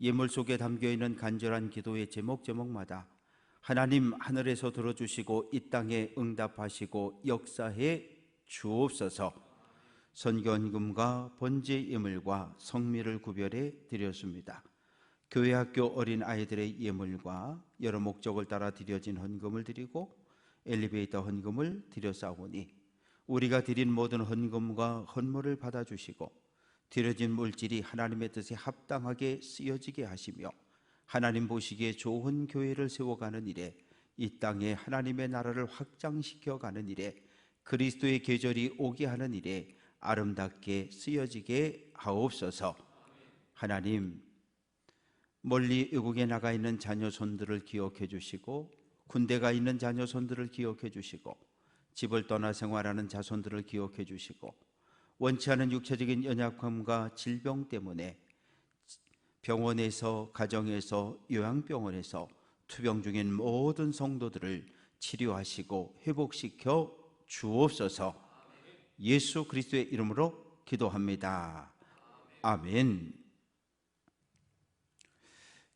예물 속에 담겨있는 간절한 기도의 제목마다 하나님 하늘에서 들어주시고 이 땅에 응답하시고 역사해 주옵소서. 선견금과 번제 예물과 성미를 구별해 드렸습니다. 교회 학교 어린 아이들의 예물과 여러 목적을 따라 드려진 헌금을 드리고 엘리베이터 헌금을 드려 싸우니 우리가 드린 모든 헌금과 헌물을 받아주시고 드려진 물질이 하나님의 뜻에 합당하게 쓰여지게 하시며 하나님 보시기에 좋은 교회를 세워가는 일에 이 땅에 하나님의 나라를 확장시켜가는 일에 그리스도의 계절이 오게 하는 일에 아름답게 쓰여지게 하옵소서. 하나님, 멀리 외국에 나가 있는 자녀손들을 기억해 주시고 군대가 있는 자녀손들을 기억해 주시고 집을 떠나 생활하는 자손들을 기억해 주시고 원치 않은 육체적인 연약함과 질병 때문에 병원에서, 가정에서, 요양병원에서 투병 중인 모든 성도들을 치료하시고 회복시켜 주옵소서. 예수 그리스도의 이름으로 기도합니다. 아멘.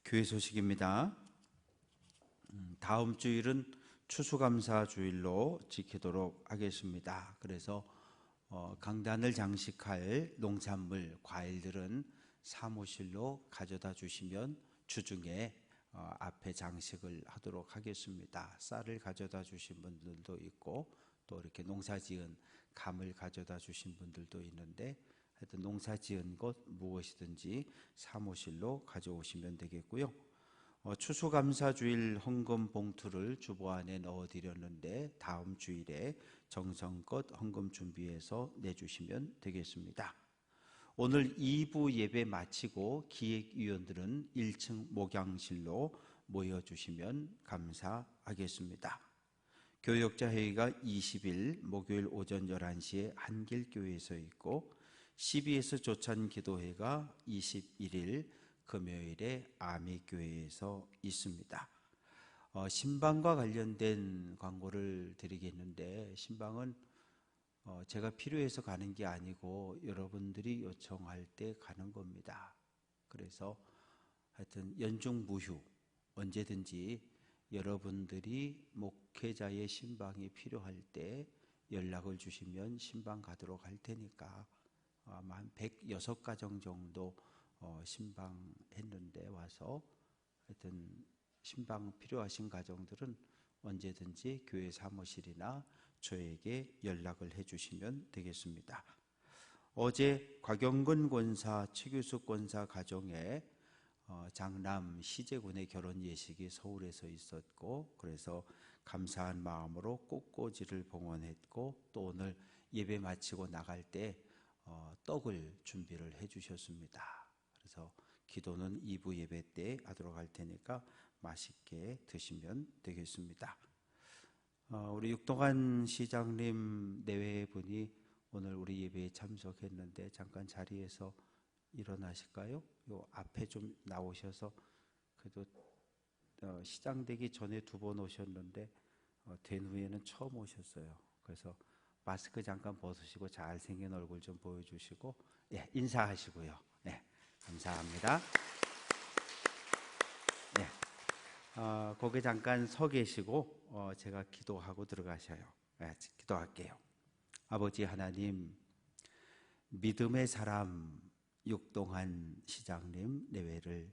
교회 소식입니다. 다음 주일은 추수감사 주일로 지키도록 하겠습니다. 그래서 강단을 장식할 농산물, 과일들은 사무실로 가져다 주시면 주중에 앞에 장식을 하도록 하겠습니다. 쌀을 가져다 주신 분들도 있고 또 이렇게 농사지은 감을 가져다 주신 분들도 있는데 하여튼 농사지은 것 무엇이든지 사무실로 가져오시면 되겠고요. 추수감사주일 헌금 봉투를 주보 안에 넣어드렸는데 다음 주일에 정성껏 헌금 준비해서 내주시면 되겠습니다. 오늘 2부 예배 마치고 기획위원들은 1층 목양실로 모여주시면 감사하겠습니다. 교역자회의가 20일 목요일 오전 11시에 한길교회에서 있고 CBS 조찬기도회가 21일 금요일에 아미교회에서 있습니다. 신방과 관련된 광고를 드리겠는데 신방은 제가 필요해서 가는 게 아니고 여러분들이 요청할 때 가는 겁니다. 그래서 하여튼 연중무휴 언제든지 여러분들이 목회자의 신방이 필요할 때 연락을 주시면 신방 가도록 할 테니까 아마 한 106가정 정도 신방했는데 와서 하여튼 신방 필요하신 가정들은 언제든지 교회 사무실이나 저에게 연락을 해주시면 되겠습니다. 어제 곽영근 권사, 최규수 권사 가정에 장남 시재군의 결혼 예식이 서울에서 있었고 그래서 감사한 마음으로 꽃꽂이를 봉헌했고 또 오늘 예배 마치고 나갈 때 떡을 준비를 해주셨습니다. 그래서 기도는 2부 예배 때 하도록 할 테니까 맛있게 드시면 되겠습니다. 우리 육동환 시장님 내외분이 오늘 우리 예배에 참석했는데 잠깐 자리에서 일어나실까요? 요 앞에 좀 나오셔서 그래도 시장 되기 전에 2번 오셨는데 된 후에는 처음 오셨어요. 그래서 마스크 잠깐 벗으시고 잘생긴 얼굴 좀 보여주시고 예, 인사하시고요. 네, 감사합니다. 네, 거기 잠깐 서 계시고 제가 기도하고 들어가셔요. 네, 기도할게요. 아버지 하나님, 믿음의 사람 육동환 시장님 내외를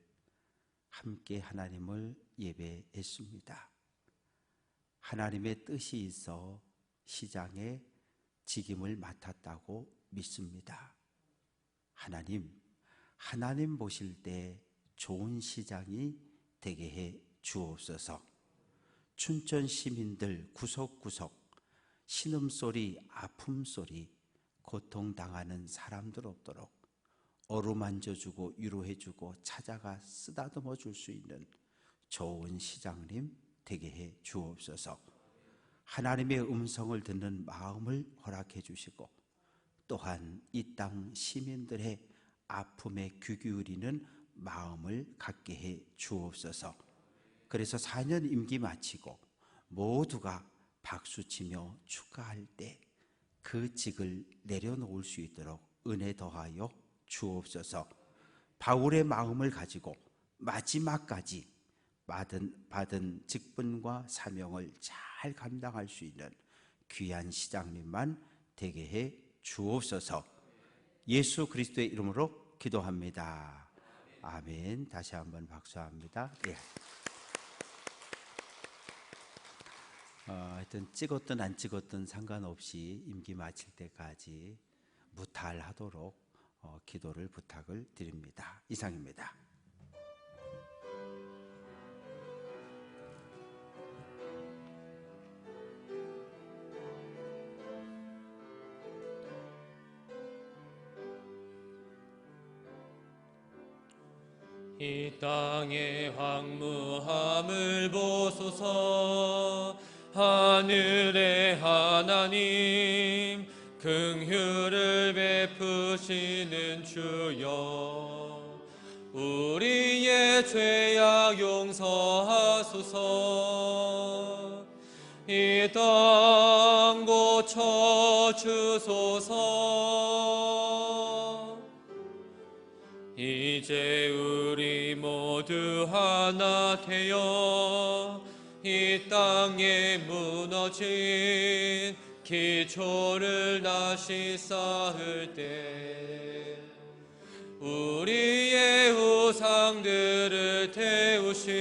함께 하나님을 예배했습니다. 하나님의 뜻이 있어 시장에 직임을 맡았다고 믿습니다. 하나님 보실 때 좋은 시장이 되게 해 주옵소서. 춘천 시민들 구석구석 신음소리, 아픔소리, 고통당하는 사람들 없도록 어루만져주고 위로해주고 찾아가 쓰다듬어 줄 수 있는 좋은 시장님 되게 해 주옵소서. 하나님의 음성을 듣는 마음을 허락해 주시고 또한 이 땅 시민들의 아픔에 귀 기울이는 마음을 갖게 해 주옵소서. 그래서 4년 임기 마치고 모두가 박수치며 축하할 때 그 직을 내려놓을 수 있도록 은혜 더하여 주옵소서. 바울의 마음을 가지고 마지막까지 받은 직분과 사명을 잘 감당할 수 있는 귀한 시장님만 되게 해 주옵소서. 예수 그리스도의 이름으로 기도합니다. 아멘. 다시 한번 박수합니다. 예. 하여튼 찍었든 안 찍었든 상관없이 임기 마칠 때까지 무탈하도록 기도를 부탁을 드립니다. 이상입니다. 이 땅의 황무함을 보소서. 하늘의 하나님 긍휼을 베푸시는 주여, 우리의 죄악 용서하소서. 이 땅 고쳐 주소서. 이제 우리 모두 하나 되어 이 땅에 무너진 기초를 다시 쌓을 때 우리의 우상들을 태우신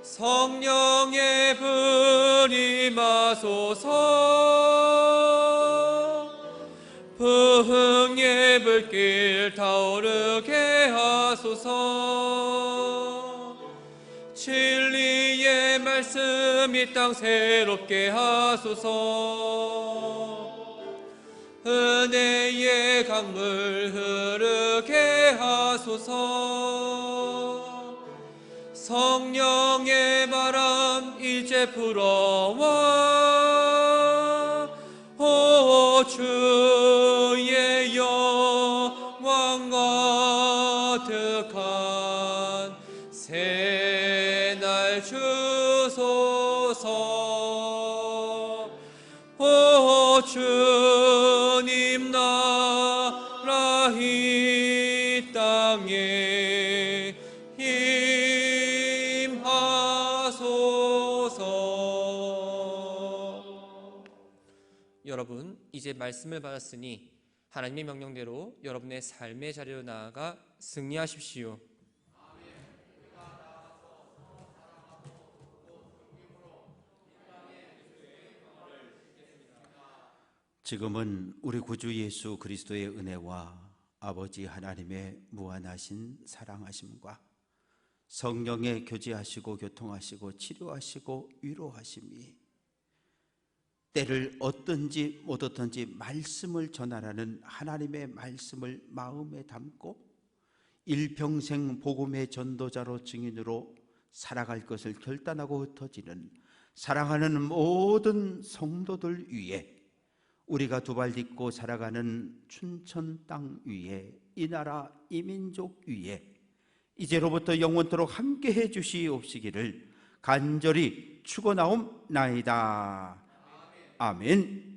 성령의 불이 임하소서. 부흥의 불길 타오르게 하소서. 진리의 말씀 이 땅 새롭게 하소서. 은혜의 강물 흐르게 하소서. 성령의 바람 이제 불어와 오 주의 영광 가득한 새날 주소서. 오 주님 나라 이 땅에 임하소서. 여러분, 이제 말씀을 받았으니 하나님의 명령대로 여러분의 삶의 자리로 나아가 승리하십시오. 지금은 우리 구주 예수 그리스도의 은혜와 아버지 하나님의 무한하신 사랑하심과 성령의 교제하시고 교통하시고 치료하시고 위로하심이 때를 얻든지 못 얻든지 말씀을 전하라는 하나님의 말씀을 마음에 담고 일평생 복음의 전도자로 증인으로 살아갈 것을 결단하고 흩어지는 사랑하는 모든 성도들 위에 우리가 두 발 딛고 살아가는 춘천 땅 위에 이 나라 이 민족 위에 이제로부터 영원토록 함께해 주시옵시기를 간절히 축원하옵나이다. 아멘.